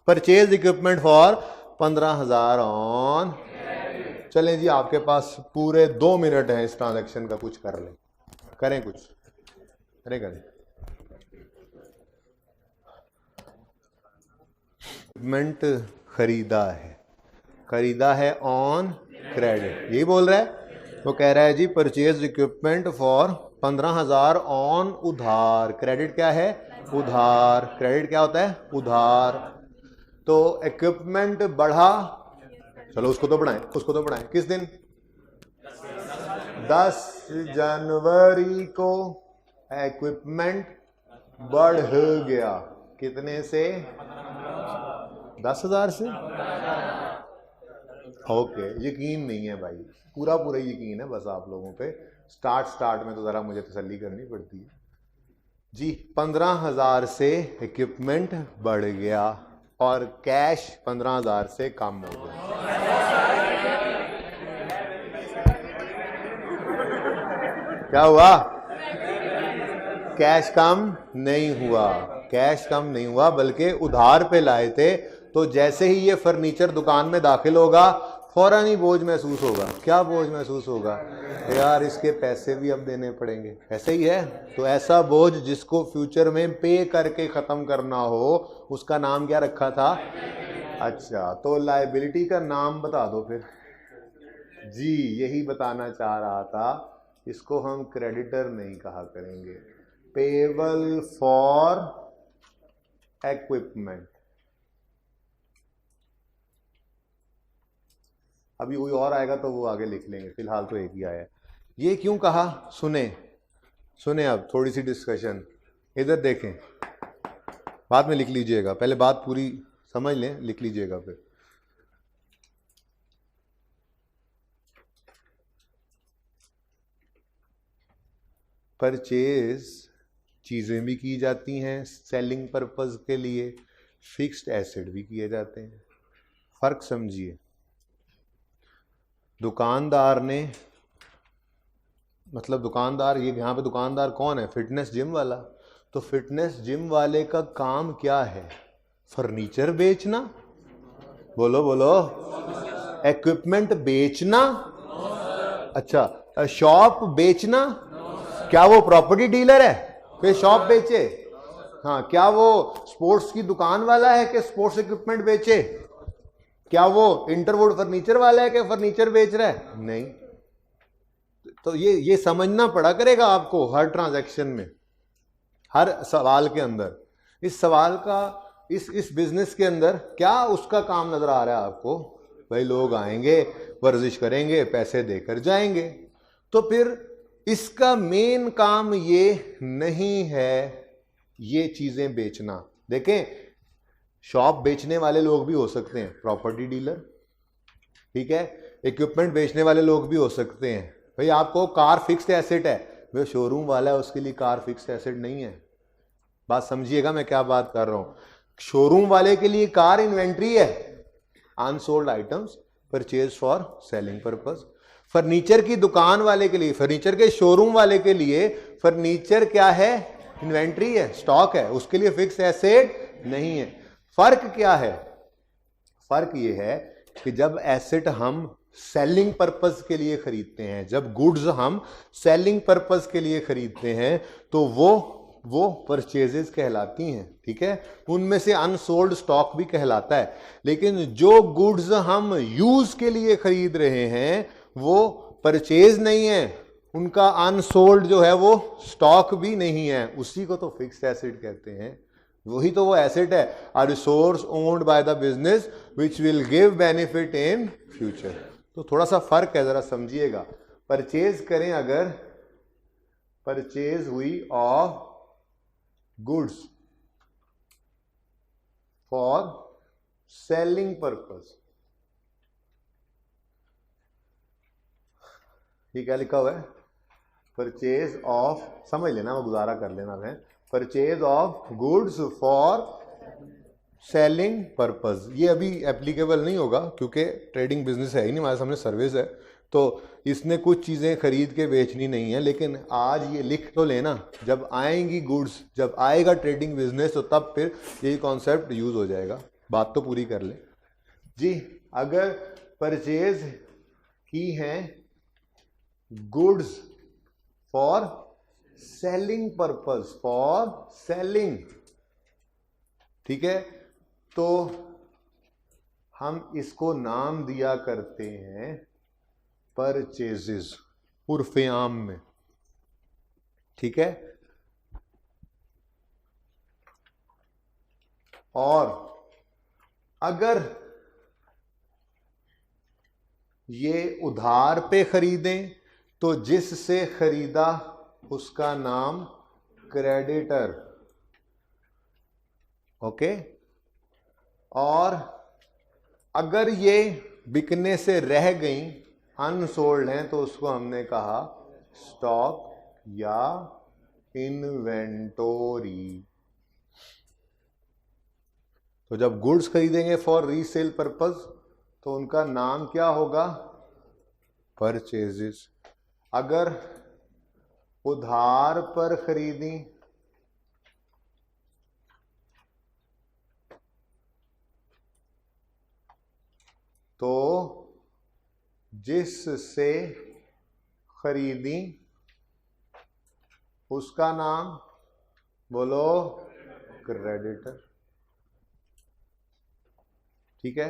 Purchase equipment for 15,000 on. चलें जी, आपके पास पूरे 2 मिनट हैं इस ट्रांजैक्शन का, कुछ कर लें, करें कुछ, करें। इक्विपमेंट खरीदा है ऑन क्रेडिट, यही बोल रहा है। वो कह रहा है जी परचेज इक्विपमेंट फॉर 15,000 ऑन उधार। क्रेडिट क्या है? उधार। क्रेडिट क्या होता है? उधार। तो इक्विपमेंट बढ़ा, चलो उसको तो बढ़ाएं। किस दिन? 10 जनवरी को इक्विपमेंट बढ़ गया कितने से? 10,000 से। ओके, यकीन नहीं है भाई, पूरा यकीन है बस आप लोगों पे। स्टार्ट में तो जरा मुझे तसल्ली करनी पड़ती है जी। 15,000 से इक्विपमेंट बढ़ गया और कैश 15,000 से कम हो गया। क्या हुआ? कैश कम नहीं हुआ, बल्कि उधार पे लाए थे। तो जैसे ही ये फर्नीचर दुकान में दाखिल होगा, फौरन ही बोझ महसूस होगा। क्या बोझ महसूस होगा? यार इसके पैसे भी अब देने पड़ेंगे, ऐसे ही है। तो ऐसा बोझ जिसको फ्यूचर में पे करके ख़त्म करना हो, उसका नाम क्या रखा था? अच्छा, तो लायबिलिटी का नाम बता दो फिर जी। यही बताना चाह रहा था, इसको हम क्रेडिटर नहीं कहा करेंगे, पेबल फॉर इक्विपमेंट। अभी कोई और आएगा तो वो आगे लिख लेंगे, फिलहाल तो एक ही आया है। ये क्यों कहा? सुने अब थोड़ी सी डिस्कशन, इधर देखें, बाद में लिख लीजिएगा, पहले बात पूरी समझ लें, लिख लीजिएगा फिर। परचेज चीज़ें भी की जाती हैं सेलिंग पर्पस के लिए, फिक्स्ड एसेट भी किए जाते हैं। फर्क समझिए। दुकानदार ने, मतलब दुकानदार, ये यहाँ पे दुकानदार कौन है? फिटनेस जिम वाला। तो फिटनेस जिम वाले का काम क्या है? फर्नीचर बेचना, बोलो बोलो, इक्विपमेंट बेचना, अच्छा शॉप बेचना, क्या वो प्रॉपर्टी डीलर है कि शॉप बेचे? हाँ, क्या वो स्पोर्ट्स की दुकान वाला है कि स्पोर्ट्स इक्विपमेंट बेचे? क्या वो इंटरवुड फर्नीचर वाला है कि फर्नीचर बेच रहा है? नहीं। तो ये समझना पड़ा करेगा आपको हर ट्रांजैक्शन में, हर सवाल के अंदर। इस सवाल का, इस बिजनेस के अंदर क्या उसका काम नजर आ रहा है आपको? भाई लोग आएंगे, वर्जिश करेंगे, पैसे देकर जाएंगे। तो फिर इसका मेन काम ये नहीं है ये चीजें बेचना। देखें, शॉप बेचने वाले लोग भी हो सकते हैं प्रॉपर्टी डीलर, ठीक है, इक्विपमेंट बेचने वाले लोग भी हो सकते हैं। भाई आपको कार फिक्स्ड एसेट है, भाई शोरूम वाला है उसके लिए कार फिक्स्ड एसेट नहीं है। बात समझिएगा मैं क्या बात कर रहा हूं। शोरूम वाले के लिए कार इन्वेंट्री है, unsold items purchase for selling purpose. Furniture की दुकान वाले के लिए, फर्नीचर के शोरूम वाले के लिए फर्नीचर क्या है? इन्वेंट्री है, स्टॉक है, उसके लिए फिक्स एसेट नहीं है। फर्क क्या है? फर्क ये है कि जब एसेट हम सेलिंग पर्पस के लिए खरीदते हैं, जब गुड्स हम सेलिंग पर्पस के लिए खरीदते हैं, तो वो परचेजेस कहलाती हैं, ठीक है। उनमें से अनसोल्ड स्टॉक भी कहलाता है। लेकिन जो गुड्स हम यूज के लिए खरीद रहे हैं वो परचेज नहीं है, उनका अनसोल्ड जो है वो स्टॉक भी नहीं है, उसी को तो फिक्स्ड एसेट कहते हैं। वही तो वो एसेट है, a resource owned by the business which will give benefit in future. तो थोड़ा सा फर्क है, जरा समझिएगा। परचेज करें अगर, परचेज हुई of goods for selling purpose, ये क्या लिखा हुआ है? परचेज ऑफ, समझ लेना, वो गुजारा कर लेना है। Purchase of goods for selling purpose, ये अभी एप्लीकेबल नहीं होगा क्योंकि ट्रेडिंग बिजनेस है ही नहीं, हमारे सामने सर्विस है, तो इसने कुछ चीज़ें खरीद के बेचनी नहीं है। लेकिन आज ये लिख तो लेना, जब आएंगी गुड्स, जब आएगा ट्रेडिंग बिजनेस, तो तब फिर यही कॉन्सेप्ट यूज हो जाएगा। बात तो पूरी कर ले जी। अगर परचेज की है goods for selling purpose, for selling, ठीक है, तो हम इसको नाम दिया करते हैं परचेजेस उर्फे आम में, ठीक है। और अगर ये उधार पे खरीदें तो जिससे खरीदा उसका नाम क्रेडिटर, ओके। और अगर ये बिकने से रह गई, अनसोल्ड हैं, तो उसको हमने कहा स्टॉक या इन्वेंटोरी। तो जब गुड्स खरीदेंगे फॉर रीसेल पर्पस तो उनका नाम क्या होगा? परचेजेस। अगर उधार पर खरीदी तो जिससे खरीदी उसका नाम बोलो क्रेडिटर, ठीक है।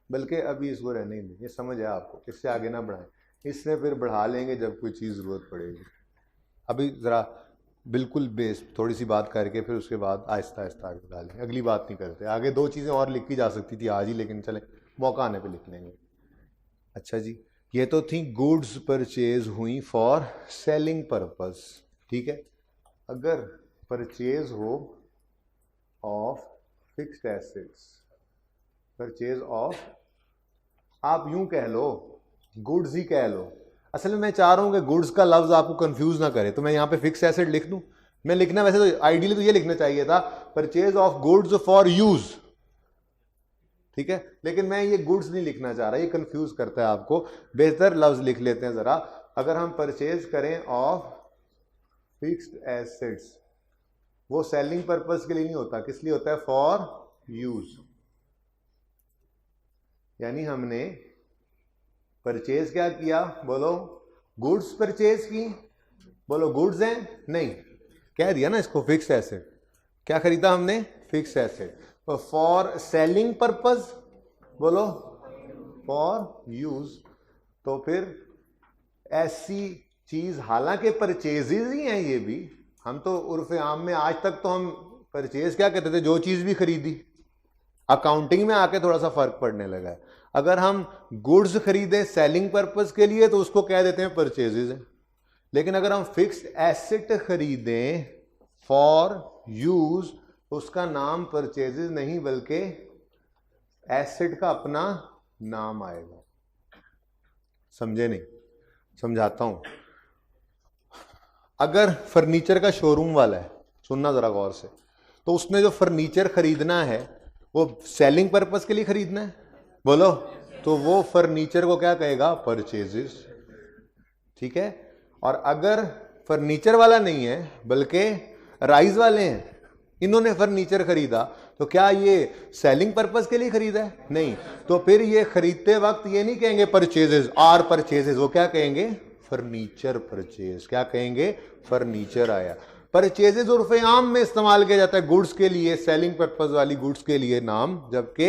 बल्कि अभी इसको रहने ही नहीं, ये समझ है आपको, इससे आगे ना बढ़ाएं, इससे फिर बढ़ा लेंगे जब कोई चीज़ ज़रूरत पड़ेगी। अभी ज़रा बिल्कुल बेस थोड़ी सी बात करके फिर उसके बाद आहिस्ता आहिस्ता आगे बढ़ा लेंगे, अगली बात नहीं करते। आगे दो चीज़ें और लिखी जा सकती थी आज ही, लेकिन चले मौका आने पे लिख लेंगे। अच्छा जी, ये तो थी गुड्स परचेज हुई फॉर सेलिंग पर्पस, ठीक है। अगर परचेज हो of fixed assets, purchase of, आप यूं कह लो, गुड्स ही कह लो। असल में मैं चाह रहा हूं कि गुड्स का लफ्ज आपको कंफ्यूज ना करे, तो मैं यहां पे फिक्स एसेट लिख दूं। मैं लिखना वैसे तो आइडियली तो ये लिखना चाहिए था purchase of goods for use, ठीक है, लेकिन मैं ये गुड्स नहीं लिखना चाह रहा, ये कंफ्यूज करता है आपको। बेहतर लफ्ज लिख लेते हैं जरा। अगर हम परचेज करें ऑफ फिक्स्ड एसेट्स, वो सेलिंग पर्पस के लिए नहीं होता, किस लिए होता है? For use. यानी हमने परचेज क्या किया, बोलो गुड्स परचेज की, बोलो गुड्स हैं, नहीं कह दिया ना इसको फिक्स्ड एसेट। क्या खरीदा हमने, फिक्स्ड एसेट। तो फॉर सेलिंग पर्पस, बोलो फॉर यूज। तो फिर ऐसी चीज, हालांकि परचेजेज ही हैं ये भी, हम तो उर्फ आम में आज तक तो हम परचेज क्या कहते थे, जो चीज भी खरीदी। अकाउंटिंग में आके थोड़ा सा फर्क पड़ने लगा है। अगर हम गुड्स खरीदे सेलिंग पर्पस के लिए तो उसको कह देते हैं परचेजेज है, लेकिन अगर हम फिक्स्ड एसेट खरीदें फॉर यूज तो उसका नाम परचेजेज नहीं बल्कि एसेट का अपना नाम आएगा। समझे नहीं, समझाता हूं। अगर फर्नीचर का शोरूम वाला है, सुनना जरा गौर से, तो उसने जो फर्नीचर खरीदना है वो सेलिंग पर्पस के लिए खरीदना है, बोलो, तो वो फर्नीचर को क्या कहेगा, परचेजेस। ठीक है। और अगर फर्नीचर वाला नहीं है बल्कि राइस वाले हैं, इन्होंने फर्नीचर खरीदा, तो क्या ये सेलिंग पर्पस के लिए खरीदा है, नहीं, तो फिर ये खरीदते वक्त ये नहीं कहेंगे परचेजेस, आर परचेजेस, वो क्या कहेंगे, फर्नीचर परचेज। क्या कहेंगे, फर्नीचर आया। परचेजेज उर्फ आम में इस्तेमाल किया जाता है गुड्स के लिए, सेलिंग पर्पस वाली गुड्स के लिए नाम, जबकि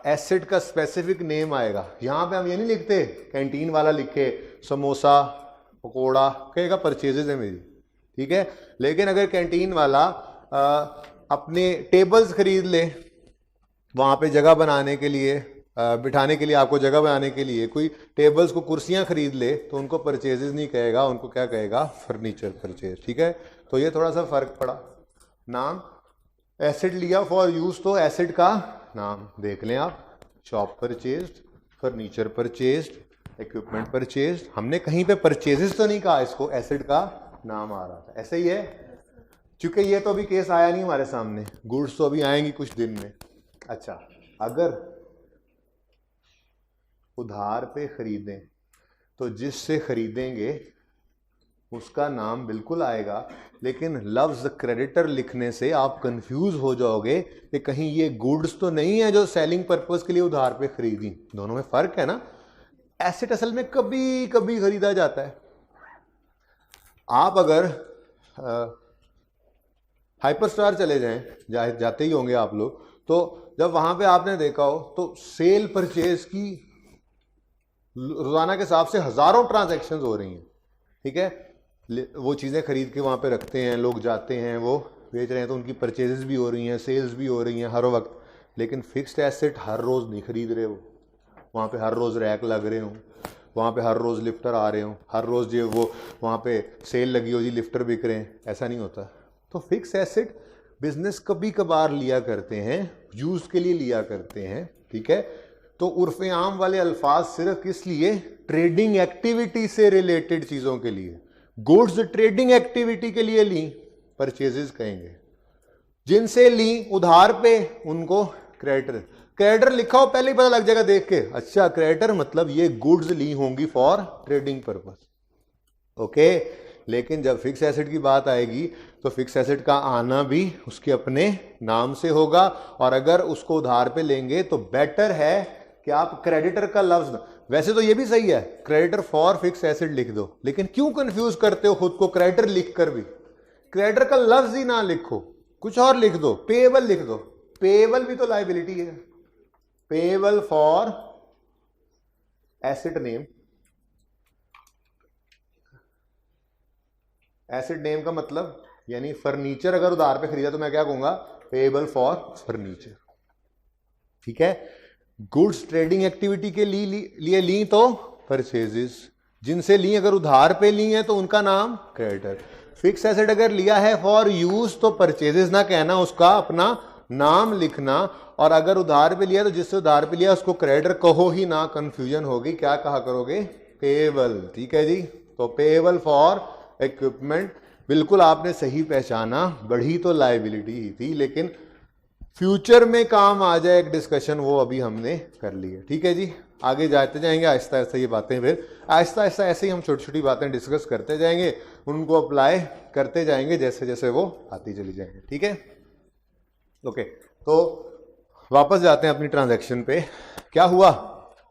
एसेट का स्पेसिफिक नेम आएगा। यहां पे हम ये नहीं लिखते कैंटीन वाला लिखे समोसा पकोड़ा, कहेगा परचेजेज है मेरी। ठीक है। लेकिन अगर कैंटीन वाला अपने टेबल्स खरीद ले, वहां पे जगह बनाने के लिए, बिठाने के लिए, आपको जगह बनाने के लिए कोई टेबल्स को कुर्सियां खरीद ले, तो उनको परचेजेस नहीं कहेगा, उनको क्या कहेगा, फर्नीचर परचेज। ठीक है। तो ये थोड़ा सा फर्क पड़ा। नाम एसेट लिया फॉर यूज, तो एसेट का नाम देख लें आप, shop purchase, furniture purchase, equipment purchase. हमने कहीं पे परचेजेस तो नहीं कहा, इसको एसेट का नाम आ रहा था। ऐसे ही है, चूंकि ये तो अभी केस आया नहीं हमारे सामने, गुड्स तो अभी आएंगी कुछ दिन में। अच्छा, अगर उधार पे खरीदें तो जिससे खरीदेंगे उसका नाम बिल्कुल आएगा, लेकिन लफ्ज क्रेडिटर लिखने से आप कंफ्यूज हो जाओगे कि कहीं ये गुड्स तो नहीं है जो सेलिंग पर्पस के लिए उधार पे खरीदी। दोनों में फर्क है ना। एसेट असल में कभी कभी खरीदा जाता है। आप अगर हाइपरस्टार चले जाएं, जाते ही होंगे आप लोग, तो जब वहां पे आपने देखा हो तो सेल परचेज की रोजाना के हिसाब से हजारों ट्रांजैक्शंस हो रही हैं। ठीक है। वो चीज़ें खरीद के वहाँ पे रखते हैं, लोग जाते हैं, वो बेच रहे हैं, तो उनकी परचेजेस भी हो रही हैं, सेल्स भी हो रही हैं हर वक्त। लेकिन फिक्स्ड एसेट हर रोज़ नहीं खरीद रहे, वो वहाँ पे हर रोज़ रैक लग रहे हों, वहाँ पे हर रोज़ लिफ्टर आ रहे हों, हर रोज़ जो वो वहाँ पे सेल लगी हो जी लिफ्टर बिक रहे हैं, ऐसा नहीं होता। तो फिक्स एसेट बिजनेस कभी कभार लिया करते हैं, यूज़ के लिए लिया करते हैं। ठीक है। तो उर्फ आम वाले अल्फाज सिर्फ किस लिए, ट्रेडिंग एक्टिविटी से रिलेटेड चीज़ों के लिए, गुड्स ट्रेडिंग एक्टिविटी के लिए ली, परचेजेस कहेंगे। जिनसे ली उधार पे उनको क्रेडिटर। क्रेडिटर लिखा हो पहले ही पता लग जाएगा देख के, अच्छा क्रेडिटर मतलब ये गुड्स ली होंगी फॉर ट्रेडिंग पर्पस। ओके। लेकिन जब फिक्स एसेट की बात आएगी तो फिक्स एसेट का आना भी उसके अपने नाम से होगा, और अगर उसको उधार पे लेंगे तो बेटर है कि आप क्रेडिटर का लफ्ज, वैसे तो ये भी सही है क्रेडिटर फॉर फिक्स एसेट लिख दो, लेकिन क्यों कंफ्यूज करते हो खुद को क्रेडिटर लिख कर भी, क्रेडिटर का लफ्ज ही ना लिखो, कुछ और लिख दो, पेएबल लिख दो। पेएबल भी तो लायबिलिटी है, payable for asset name. Asset name का मतलब यानी फर्नीचर अगर उधार पे खरीदा तो मैं क्या कहूंगा, पेएबल फॉर फर्नीचर। ठीक है। गुड्स ट्रेडिंग एक्टिविटी के लिए ली तो परचेजेस, जिनसे ली अगर उधार पे ली है तो उनका नाम क्रेडिटर। फिक्स एसेट अगर लिया है फॉर यूज तो परचेजेस ना कहना, उसका अपना नाम लिखना, और अगर उधार पे लिया तो जिससे उधार पे लिया उसको क्रेडिटर कहो ही ना, कंफ्यूजन होगी, क्या कहा करोगे, पेएबल। ठीक है जी। तो पेएबल फॉर इक्विपमेंट, बिल्कुल आपने सही पहचाना, बढ़ी तो लायबिलिटी ही थी, लेकिन फ्यूचर में काम आ जाए एक डिस्कशन, वो अभी हमने कर ली है। ठीक है जी। आगे जाते जाएंगे आहिस्ता आहिस्ता, ये बातें फिर आहिस्ता आहिस्ता ऐसे ही हम छोटी छोटी बातें डिस्कस करते जाएंगे, उनको अप्लाई करते जाएंगे जैसे जैसे वो आती चली जाएंगे। ठीक है। ओके। तो वापस जाते हैं अपनी ट्रांजैक्शन पे। क्या हुआ,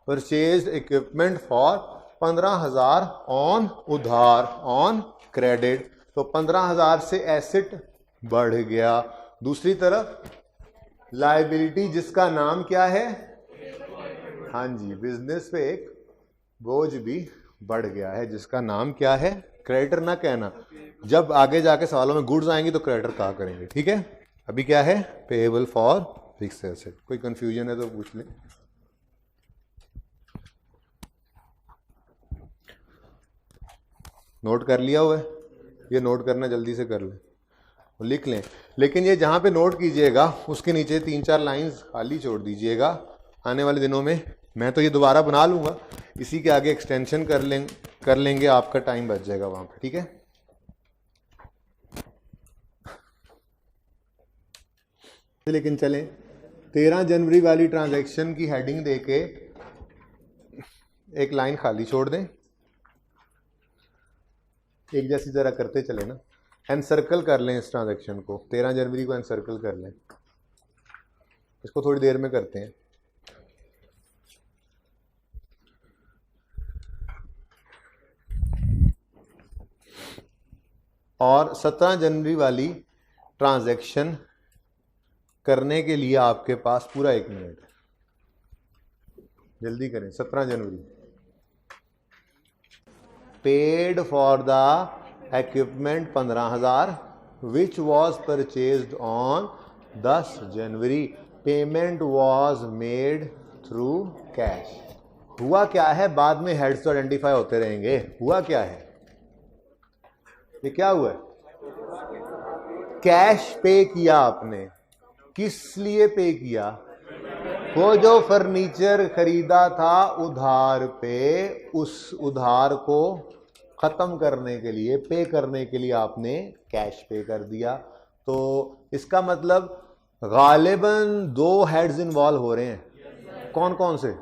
परचेज इक्विपमेंट फॉर 15,000 ऑन उधार, ऑन क्रेडिट। तो 15,000 से एसेट बढ़ गया। दूसरी तरफ लायबिलिटी जिसका नाम क्या है, हाँ जी, बिजनेस पे एक बोझ भी बढ़ गया है जिसका नाम क्या है, क्रेडिटर ना कहना, जब आगे जाके सवालों में गुड्स आएंगी तो क्रेडिटर कहा करेंगे, ठीक है। अभी क्या है, पेएबल फॉर फिक्स्ड एसेट। कोई कंफ्यूजन है तो पूछ लें। नोट कर लिया हुआ है, ये नोट करना जल्दी से कर लें, लिख लें। लेकिन ये जहाँ पे नोट कीजिएगा उसके नीचे 3-4 लाइंस खाली छोड़ दीजिएगा। आने वाले दिनों में मैं तो ये दोबारा बना लूँगा, इसी के आगे एक्सटेंशन कर लेंगे, आपका टाइम बच जाएगा वहाँ पे, ठीक है। लेकिन चलें 13 जनवरी वाली ट्रांजैक्शन की हेडिंग देके एक लाइन खाली छोड़ दें, एक जैसी जरा करते चले ना, एनसर्कल कर लें इस ट्रांजैक्शन को, 13 जनवरी को एनसर्कल कर लें। इसको थोड़ी देर में करते हैं। और 17 जनवरी वाली ट्रांजैक्शन करने के लिए आपके पास पूरा 1 मिनट है, जल्दी करें। 17 जनवरी paid for the equipment 15,000 which was purchased on 10 जनवरी, payment was made through cash. हुआ क्या है, बाद में हेड्स तो आइडेंटिफाई होते रहेंगे। हुआ क्या है, ये क्या हुआ है, कैश पे किया आपने। किस लिए पे किया, वो जो फर्नीचर खरीदा था उधार पे, उस उधार को खत्म करने के लिए, पे करने के लिए आपने कैश पे कर दिया। तो इसका मतलब गालिबन 2 हेड्स इन्वॉल्व हो रहे हैं। कौन कौन से,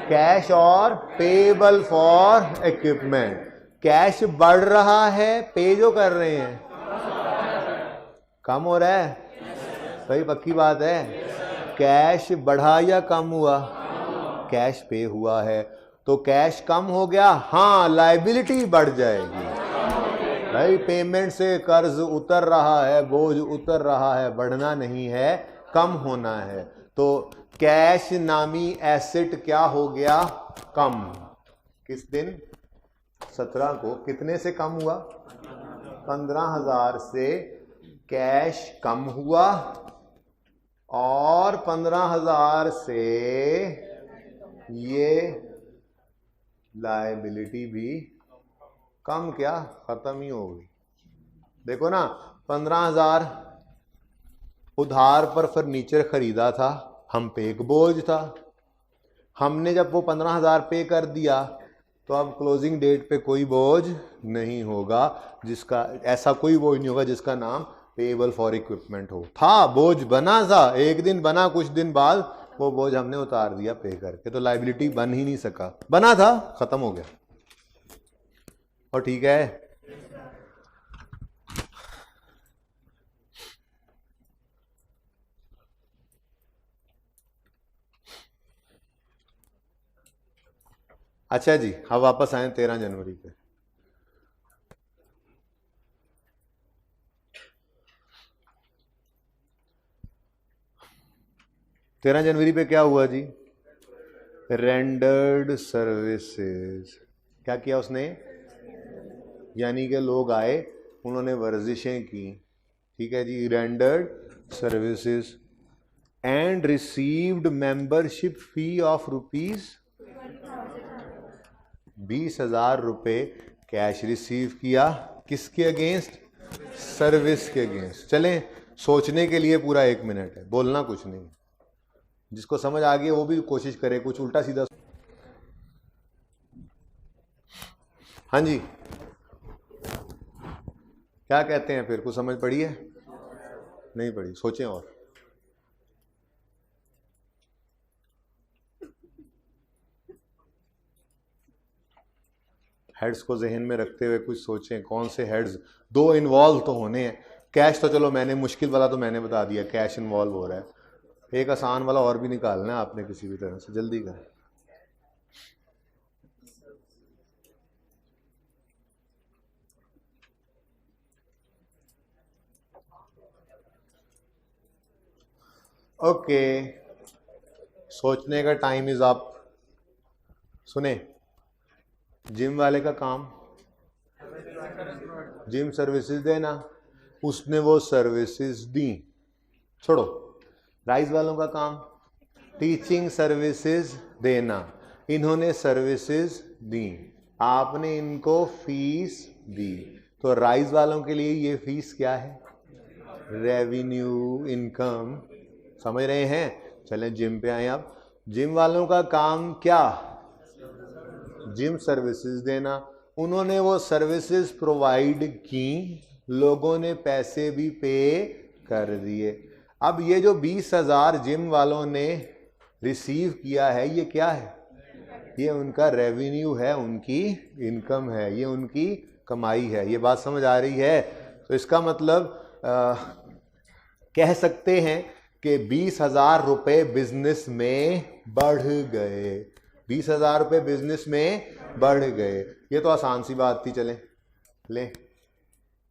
कैश और पेबल फॉर इक्विपमेंट। कैश बढ़ रहा है, पे जो कर रहे हैं कम हो रहा है, सही पक्की बात है। कैश बढ़ा या कम हुआ, कैश पे हुआ है, तो कैश कम हो गया, हाँ लायबिलिटी बढ़ जाएगी भाई। पेमेंट से कर्ज उतर रहा है, बोझ उतर रहा है, बढ़ना नहीं है, कम होना है। तो कैश नामी एसेट क्या हो गया, कम। किस दिन, 17 को। कितने से कम हुआ, 15,000 से कैश कम हुआ, और 15,000 से ये लायबिलिटी भी कम, क्या खत्म ही हो गई। देखो ना, 15,000 उधार पर फर्नीचर खरीदा था, हम पे एक बोझ था। हमने जब वो 15,000 पे कर दिया तो अब क्लोजिंग डेट पे कोई बोझ नहीं होगा, जिसका ऐसा कोई बोझ नहीं होगा जिसका नाम पेएबल फॉर इक्विपमेंट हो। था बोझ बना था, एक दिन बना, कुछ दिन बाद वो बोझ हमने उतार दिया पे करके, तो लायबिलिटी बन ही नहीं सका। बना था, खत्म हो गया। और ठीक है, अच्छा जी, अब वापस आए 13 जनवरी पे। तेरह जनवरी पे क्या हुआ जी, रेंडर्ड सर्विसेज। क्या किया उसने, यानी कि लोग आए, उन्होंने वर्जिशें की, ठीक है जी, rendered services and received membership fee of ₹20,000 रुपये कैश रिसीव किया। किसके अगेंस्ट, सर्विस के अगेंस्ट। चलें, सोचने के लिए पूरा 1 मिनट है, बोलना कुछ नहीं। जिसको समझ आ गई वो भी कोशिश करे कुछ उल्टा सीधा। हाँ जी, क्या कहते हैं फिर, कुछ समझ पड़ी है, नहीं पड़ी, सोचें। और हेड्स को जहन में रखते हुए कुछ सोचें, कौन से हेड्स, 2 इन्वॉल्व तो होने हैं। कैश तो चलो मैंने, मुश्किल वाला तो मैंने बता दिया, कैश इन्वॉल्व हो रहा है। एक आसान वाला और भी निकालना है आपने किसी भी तरह से, जल्दी करें। ओके, सोचने का टाइम इज अप। सुने, जिम वाले का काम जिम सर्विसेज देना, उसने वो सर्विसेज दी, छोड़ो। राइस वालों का काम टीचिंग सर्विसेज देना, इन्होंने सर्विसेज दी, आपने इनको फीस दी। तो राइस वालों के लिए ये फीस क्या है? Revenue, income. समझ रहे हैं? चलें जिम पे आए। अब जिम वालों का काम क्या? जिम सर्विसेज देना, उन्होंने वो सर्विसेज प्रोवाइड की, लोगों ने पैसे भी पे कर दिए। अब ये जो 20,000 जिम वालों ने रिसीव किया है, ये क्या है? ये उनका रेवेन्यू है, उनकी इनकम है, ये उनकी कमाई है। ये बात समझ आ रही है? तो इसका मतलब कह सकते हैं कि 20,000 रुपये बिजनेस में बढ़ गए, 20,000 रुपये बिजनेस में बढ़ गए। ये तो आसान सी बात थी। चलें लें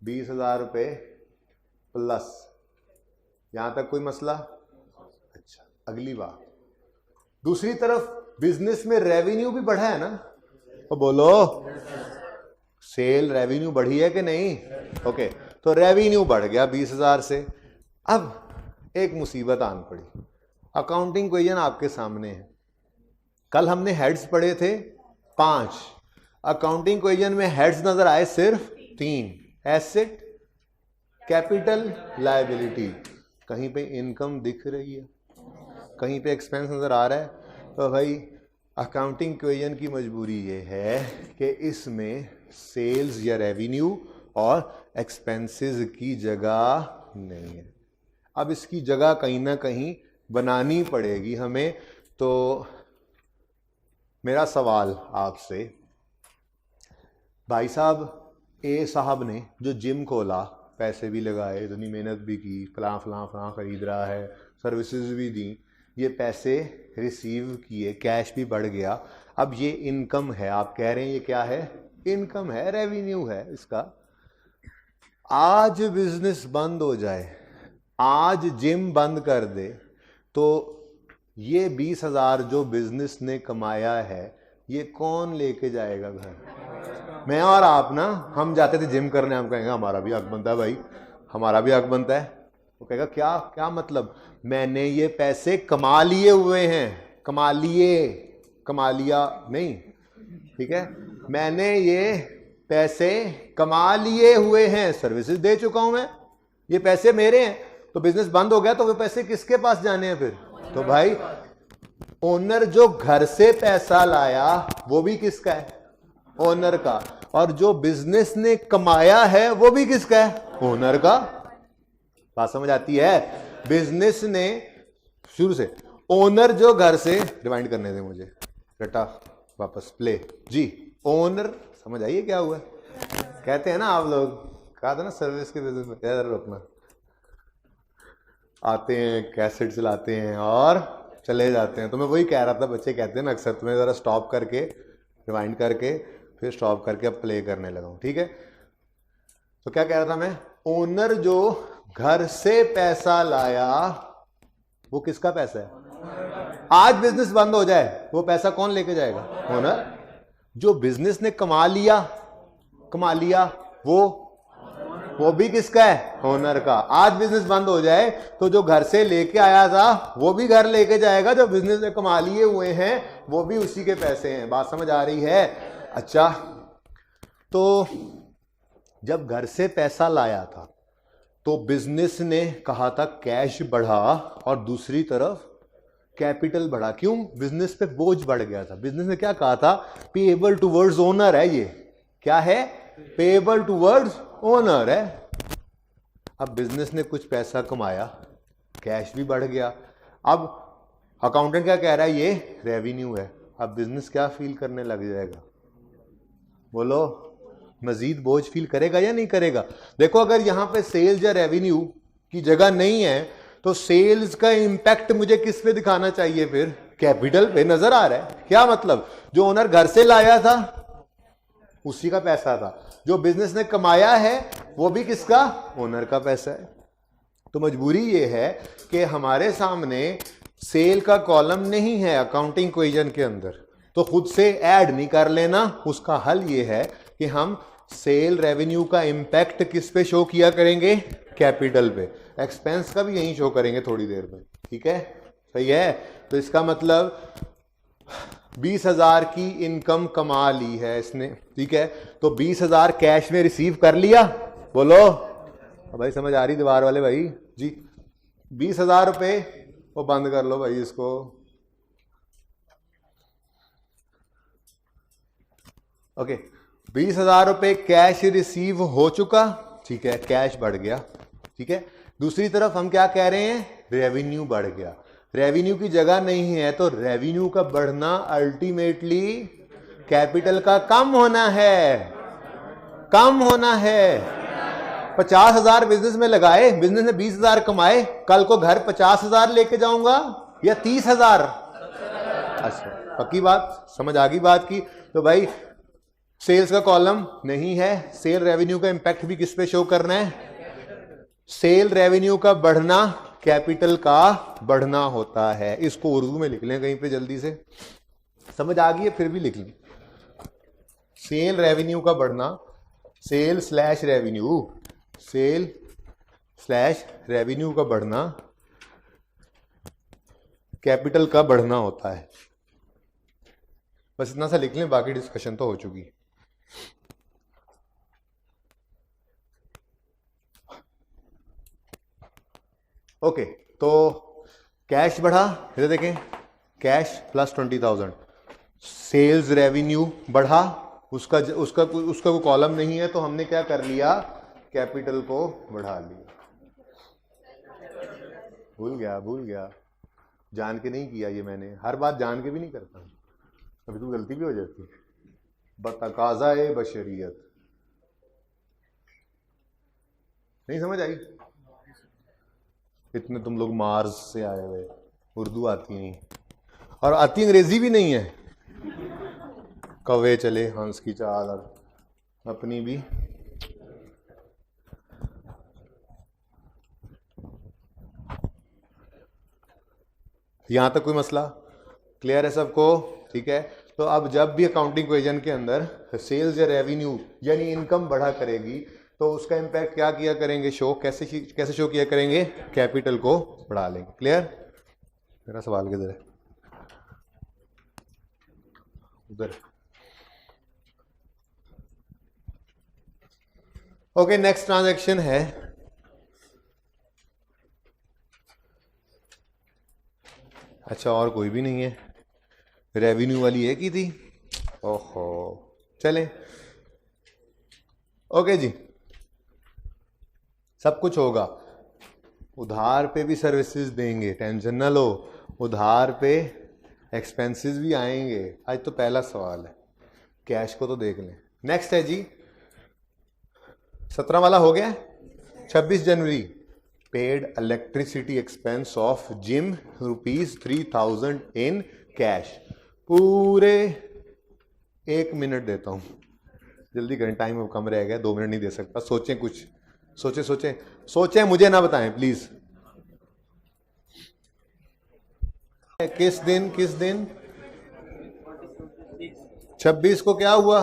20,000 रुपये प्लस, यहां तक कोई मसला? अच्छा, अगली बात, दूसरी तरफ बिजनेस में रेवेन्यू भी बढ़ा है ना? तो बोलो, सेल रेवेन्यू बढ़ी है कि नहीं? ओके, तो रेवेन्यू बढ़ गया 20,000 से। अब एक मुसीबत आन पड़ी। अकाउंटिंग इक्वेशन आपके सामने है। कल हमने हेड्स पढ़े थे 5, अकाउंटिंग इक्वेशन में हेड्स नजर आए सिर्फ 3, एसेट, कैपिटल, लायबिलिटी। कहीं पे इनकम दिख रही है, कहीं पे एक्सपेंस नजर आ रहा है। तो भाई अकाउंटिंग इक्वेशन की मजबूरी ये है कि इसमें सेल्स या रेवेन्यू और एक्सपेंसेस की जगह नहीं है। अब इसकी जगह कहीं ना कहीं बनानी पड़ेगी हमें। तो मेरा सवाल आपसे, भाई साहब ए साहब ने जो जिम खोला, पैसे भी लगाए, इतनी मेहनत भी की, फलां फलां फलां खरीद रहा है, सर्विसेज भी दी, ये पैसे रिसीव किए, कैश भी बढ़ गया। अब ये इनकम है, आप कह रहे हैं ये क्या है? इनकम है, रेवेन्यू है इसका। आज बिजनेस बंद हो जाए, आज जिम बंद कर दे, तो ये 20,000 जो बिजनेस ने कमाया है, ये कौन लेके जाएगा घर? मैं और आप ना, हम जाते थे जिम करने, हम कहेंगे हमारा भी हक बनता है भाई, हमारा भी हक बनता है। वो कहेगा क्या क्या मतलब? मैंने ये पैसे कमा लिए हुए हैं, कमा लिए, कमा लिया नहीं, ठीक है, मैंने ये पैसे कमा लिए हुए हैं, सर्विसेज दे चुका हूं मैं, ये पैसे मेरे हैं। तो बिजनेस बंद हो गया तो वो पैसे किसके पास जाने हैं फिर? तो भाई ओनर जो घर से पैसा लाया वो भी किसका है? ओनर का। और जो बिजनेस ने कमाया है वो भी किसका है? ओनर का। बात समझ आती है? बिजनेस ने शुरू से, ओनर जो घर से, रिवाइंड करने दे मुझे, रटा वापस प्ले जी। ओनर, समझ आइए क्या हुआ? कहते हैं ना आप लोग, कहा था ना सर्विस के बिजनेस में क्या रोकना, आते हैं कैसेट चलाते हैं और चले जाते हैं। तो मैं वही कह रहा था, बच्चे कहते हैं ना अक्सर, तुम्हें ज़रा स्टॉप करके, रिवाइंड करके, फिर स्टॉप करके अब प्ले करने लगा हूँ, ठीक है? तो क्या कह रहा था मैं? ओनर जो घर से पैसा लाया वो किसका पैसा है? आज बिजनेस बंद हो जाए वो पैसा कौन लेके जाएगा? ओनर। जो बिजनेस ने कमा लिया वो भी किसका है? ओनर का। आज बिजनेस बंद हो जाए तो जो घर से लेके आया था वो भी घर लेके जाएगा, जो बिजनेस ने कमा लिए हुए हैं वो भी उसी के पैसे हैं। बात समझ आ रही है? अच्छा, तो जब घर से पैसा लाया था तो बिजनेस ने कहा था कैश बढ़ा, और दूसरी तरफ कैपिटल बढ़ा। क्यों? बिजनेस पे बोझ बढ़ गया था। बिजनेस ने क्या कहा था? पेएबल टुवर्ड्स ओनर है। ये क्या है? पेएबल टुवर्ड्स ओनर है। अब बिजनेस ने कुछ पैसा कमाया, कैश भी बढ़ गया। अब अकाउंटेंट क्या कह रहा है? ये रेवेन्यू है। अब बिजनेस क्या फील करने लग जाएगा? बोलो, मजीद बोझ फील करेगा या नहीं करेगा? देखो, अगर यहां पे सेल्स या रेवेन्यू की जगह नहीं है तो सेल्स का इंपैक्ट मुझे किस पे दिखाना चाहिए फिर? कैपिटल पे। नजर आ रहा है क्या मतलब? जो ओनर घर से लाया था उसी का पैसा था, जो बिजनेस ने कमाया है वो भी किसका? ओनर का पैसा है। तो मजबूरी ये है कि हमारे सामने सेल का कॉलम नहीं है अकाउंटिंग इक्वेशन के अंदर, तो खुद से ऐड नहीं कर लेना। उसका हल ये है कि हम सेल रेवेन्यू का इंपैक्ट किस पे शो किया करेंगे? कैपिटल पे। एक्सपेंस का भी यही शो करेंगे थोड़ी देर में, ठीक है? सही है। तो इसका मतलब 20,000 की इनकम कमा ली है इसने, ठीक है? तो 20,000 कैश में रिसीव कर लिया। बोलो भाई, समझ आ रही दीवार वाले भाई जी? 20,000 रुपए, वो बंद कर लो भाई इसको। ओके, 20,000 रुपए कैश रिसीव हो चुका, ठीक है? कैश बढ़ गया, ठीक है? दूसरी तरफ हम क्या कह रहे हैं? रेवेन्यू बढ़ गया। रेवेन्यू की जगह नहीं है, तो रेवेन्यू का बढ़ना अल्टीमेटली कैपिटल का कम होना है। कम होना है। 50,000 बिजनेस में लगाए, बिजनेस में 20,000 कमाए, कल को घर 50,000 लेके जाऊंगा या 30,000? अच्छा, पक्की बात, समझ आ गई बात की? तो भाई सेल्स का कॉलम नहीं है, सेल रेवेन्यू का इंपैक्ट भी किस पे शो करना है? सेल रेवेन्यू का बढ़ना कैपिटल का बढ़ना होता है। इसको उर्दू में लिख लें कहीं पे जल्दी से, समझ आ गई है? फिर भी लिख लें। सेल रेवेन्यू का बढ़ना, sale slash revenue, sale slash revenue का बढ़ना कैपिटल का बढ़ना होता है। बस इतना सा लिख लें, बाकी डिस्कशन तो हो चुकी। ओके, तो कैश बढ़ा, इधर देखें, कैश प्लस 20,000। सेल्स रेवेन्यू बढ़ा, उसका उसका उसका कोई कॉलम नहीं है, तो हमने क्या कर लिया? कैपिटल को बढ़ा लिया। भूल गया, जान के नहीं किया ये मैंने। हर बात जान के भी नहीं करता, कभी तो गलती भी हो जाती है। बतकाज़ा ए बशरियत। नहीं समझ आई? इतने तुम लोग मार्स से आए हुए, उर्दू आती नहीं, और आती अंग्रेजी भी नहीं है। कौवे चले हंस की चाल, और अपनी भी। यहां तक कोई मसला क्लियर है सबको? ठीक है। तो अब जब भी अकाउंटिंग इक्वेशन के अंदर सेल्स या रेवेन्यू यानी इनकम बढ़ा करेगी, तो उसका इंपैक्ट क्या किया करेंगे? शो कैसे शो किया करेंगे? कैपिटल को बढ़ा लेंगे। क्लियर? मेरा सवाल किधर है? उधर। ओके, नेक्स्ट ट्रांजैक्शन है अच्छा, और कोई भी नहीं है, रेवेन्यू वाली एक ही थी। ओहो, चलें। ओके जी, सब कुछ होगा। उधार पे भी सर्विसेज देंगे, टेंशन ना लो। उधार पे एक्सपेंसेस भी आएंगे। आज तो पहला सवाल है, कैश को तो देख लें। नेक्स्ट है जी 17 वाला हो गया। 26 जनवरी paid electricity expense of gym ₹3,000 in cash. पूरे 1 मिनट देता हूं, जल्दी करें, टाइम अब कम रह गया, 2 मिनट नहीं दे सकता। सोचें कुछ, सोचें, मुझे ना बताएं प्लीज। किस दिन 26 को क्या हुआ?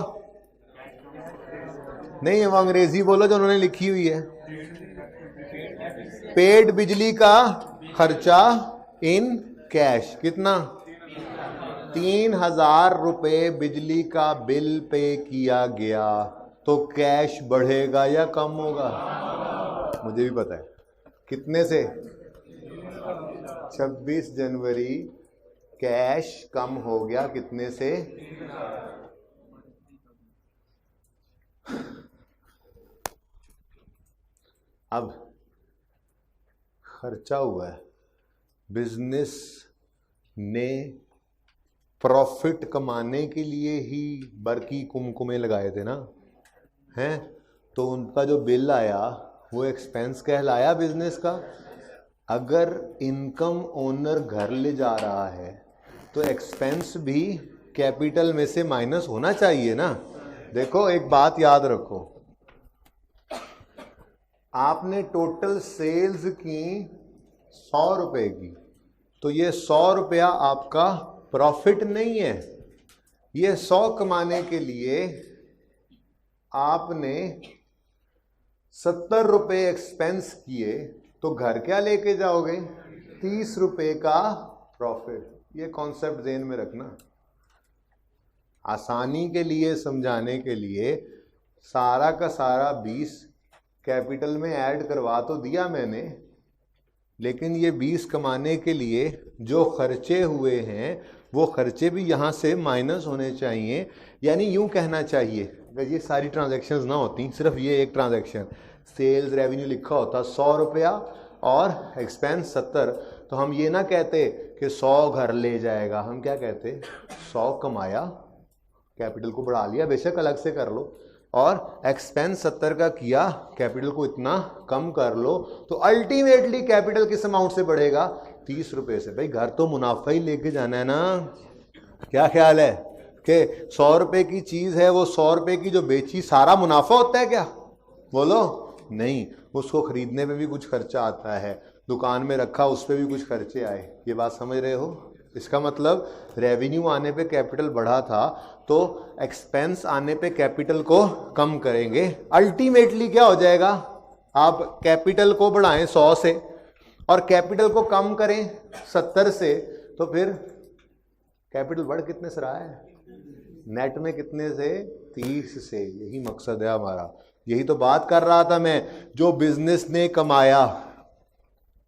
नहीं, वो अंग्रेजी बोलो जो उन्होंने लिखी हुई है। पेड बिजली का खर्चा इन कैश कितना? 3,000 रुपए बिजली का बिल पे किया गया। तो कैश बढ़ेगा या कम होगा? मुझे भी पता है। कितने से? 26 जनवरी कैश कम हो गया कितने से? अब खर्चा हुआ है, बिजनेस ने प्रॉफिट कमाने के लिए ही बरकी कुमकुमे लगाए थे ना, हैं? तो उनका जो बिल आया वो एक्सपेंस कहलाया बिजनेस का। अगर इनकम ओनर घर ले जा रहा है तो एक्सपेंस भी कैपिटल में से माइनस होना चाहिए ना। देखो एक बात याद रखो, आपने टोटल सेल्स की 100 रुपए की, तो ये 100 रुपया आपका प्रॉफिट नहीं है। ये 100 कमाने के लिए आपने 70 रुपए एक्सपेंस किए, तो घर क्या लेके जाओगे? 30 रुपए का प्रॉफिट। ये कॉन्सेप्ट ध्यान में रखना। आसानी के लिए समझाने के लिए सारा का सारा 20 कैपिटल में ऐड करवा तो दिया मैंने, लेकिन ये 20 कमाने के लिए जो खर्चे हुए हैं वो खर्चे भी यहाँ से माइनस होने चाहिए। यानी यूँ कहना चाहिए, अगर ये सारी ट्रांजैक्शंस ना होती, सिर्फ ये एक ट्रांजैक्शन सेल्स रेवेन्यू लिखा होता 100 रुपया और एक्सपेंस 70, तो हम ये ना कहते कि 100 घर ले जाएगा, हम क्या कहते 100 कमाया, कैपिटल को बढ़ा लिया, बेशक अलग से कर लो, और एक्सपेंस 70 का किया, कैपिटल को इतना कम कर लो, तो अल्टीमेटली कैपिटल किस अमाउंट से बढ़ेगा? 30 रुपए से। भाई घर तो मुनाफा ही लेके जाना है ना। क्या ख्याल है कि 100 रुपए की चीज़ है, वो 100 रुपए की जो बेची सारा मुनाफा होता है क्या? बोलो नहीं, उसको खरीदने पे भी कुछ खर्चा आता है, दुकान में रखा उस पर भी कुछ खर्चे आए। ये बात समझ रहे हो? इसका मतलब रेवेन्यू आने पे कैपिटल बढ़ा था, तो एक्सपेंस आने पे कैपिटल को कम करेंगे। अल्टीमेटली क्या हो जाएगा? आप कैपिटल को बढ़ाएं 100 से और कैपिटल को कम करें 70 से, तो फिर कैपिटल बढ़ कितने से रहा है? नेट में कितने से? 30 से। यही मकसद है हमारा, यही तो बात कर रहा था मैं। जो बिजनेस ने कमाया,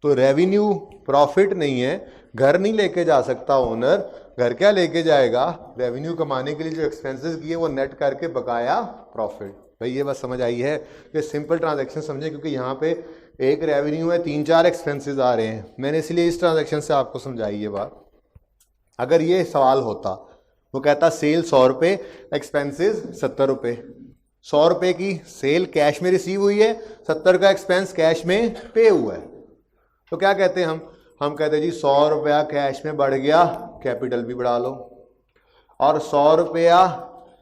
तो रेवेन्यू प्रॉफिट नहीं है, घर नहीं लेके जा सकता ओनर। घर क्या लेके जाएगा? रेवेन्यू कमाने के लिए जो एक्सपेंसेस किए वो नेट करके बकाया प्रॉफिट। भाई ये बात समझ आई है कि सिंपल ट्रांजैक्शन समझे, क्योंकि यहाँ पे एक रेवेन्यू है, 3-4 एक्सपेंसेस आ रहे हैं। मैंने इसलिए इस ट्रांजैक्शन से आपको समझाई ये बात। अगर ये सवाल होता, वो कहता सेल 100 रुपये, एक्सपेंसेस 70 रुपये, 100 रुपये की सेल कैश में रिसीव हुई है, 70 का एक्सपेंस कैश में पे हुआ है, तो क्या कहते हैं हम कहते हैं जी 100 रुपया कैश में बढ़ गया, कैपिटल भी बढ़ा लो, और 100 रुपया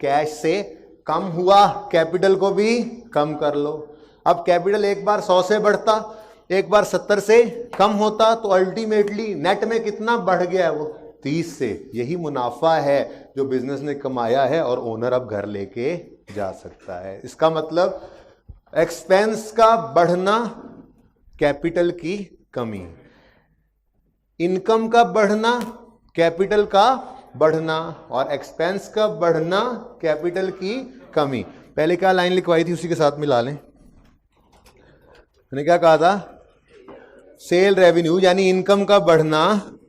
कैश से कम हुआ, कैपिटल को भी कम कर लो। अब कैपिटल एक बार 100 से बढ़ता, एक बार 70 से कम होता, तो अल्टीमेटली नेट में कितना बढ़ गया है? वो 30 से। यही मुनाफा है जो बिजनेस ने कमाया है और ओनर अब घर लेके जा सकता है। इसका मतलब एक्सपेंस का बढ़ना कैपिटल की कमी, इनकम का बढ़ना कैपिटल का बढ़ना, और एक्सपेंस का बढ़ना कैपिटल की कमी। पहले क्या लाइन लिखवाई थी, उसी के साथ मिला लें। मैंने क्या कहा था? सेल रेवेन्यू यानी इनकम का बढ़ना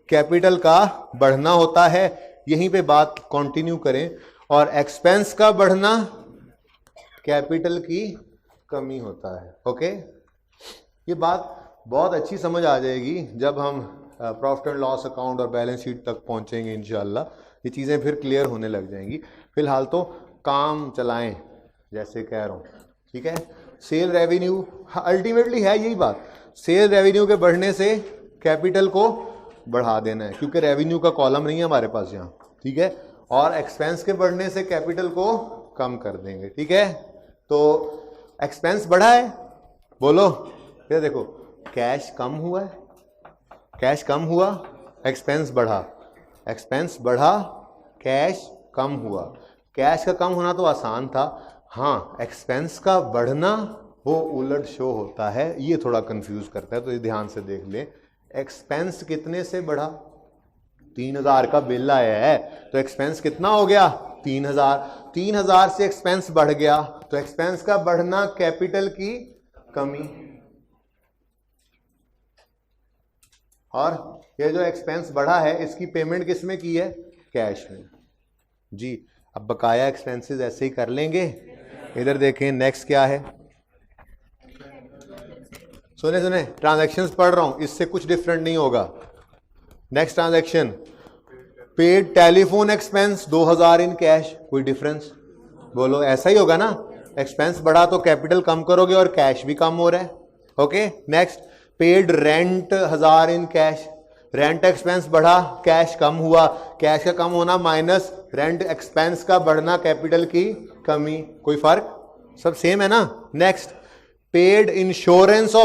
कैपिटल का बढ़ना होता है। यहीं पे बात कंटिन्यू करें। और एक्सपेंस का बढ़ना कैपिटल की कमी होता है। ओके, ये बात बहुत अच्छी समझ आ जाएगी जब हम प्रॉफिट एंड लॉस अकाउंट और बैलेंस शीट तक पहुंचेंगे इंशाल्लाह। ये चीज़ें फिर क्लियर होने लग जाएंगी। फिलहाल तो काम चलाएं जैसे कह रहा हूँ, ठीक है। सेल रेवेन्यू अल्टीमेटली है यही बात, सेल रेवेन्यू के बढ़ने से कैपिटल को बढ़ा देना है, क्योंकि रेवेन्यू का कॉलम नहीं है हमारे पास यहाँ, ठीक है। और एक्सपेंस के बढ़ने से कैपिटल को कम कर देंगे, ठीक है। तो एक्सपेंस बढ़ा है, बोलो, ये देखो कैश कम हुआ है, कैश कम हुआ, एक्सपेंस बढ़ा, एक्सपेंस बढ़ा, कैश कम हुआ। कैश का कम होना तो आसान था, हाँ, एक्सपेंस का बढ़ना वो उलट शो होता है, ये थोड़ा कंफ्यूज करता है। तो ये ध्यान से देख लें, एक्सपेंस कितने से बढ़ा? 3000 का बिल आया है, तो एक्सपेंस कितना हो गया? 3000। 3000 से एक्सपेंस बढ़ गया, तो एक्सपेंस का बढ़ना कैपिटल की कमी। और ये जो एक्सपेंस बढ़ा है इसकी पेमेंट किस में की है? कैश में जी। अब बकाया एक्सपेंसेस ऐसे ही कर लेंगे। इधर देखें नेक्स्ट क्या है, सुने सुने, ट्रांजैक्शंस पढ़ रहा हूं, इससे कुछ डिफरेंट नहीं होगा। Next transaction, paid telephone expense 2000 in cash, कोई डिफरेंस? बोलो, ऐसा ही होगा ना, एक्सपेंस बढ़ा तो कैपिटल कम करोगे और कैश भी कम हो रहा है। Okay, next, paid rent 1000 in cash, rent expense बढ़ा, कैश कम हुआ, कैश का कम होना माइनस रेंट एक्सपेंस का बढ़ना, कैपिटल की कमी, कोई फर्क, सब सेम है ना। Next, paid insurance of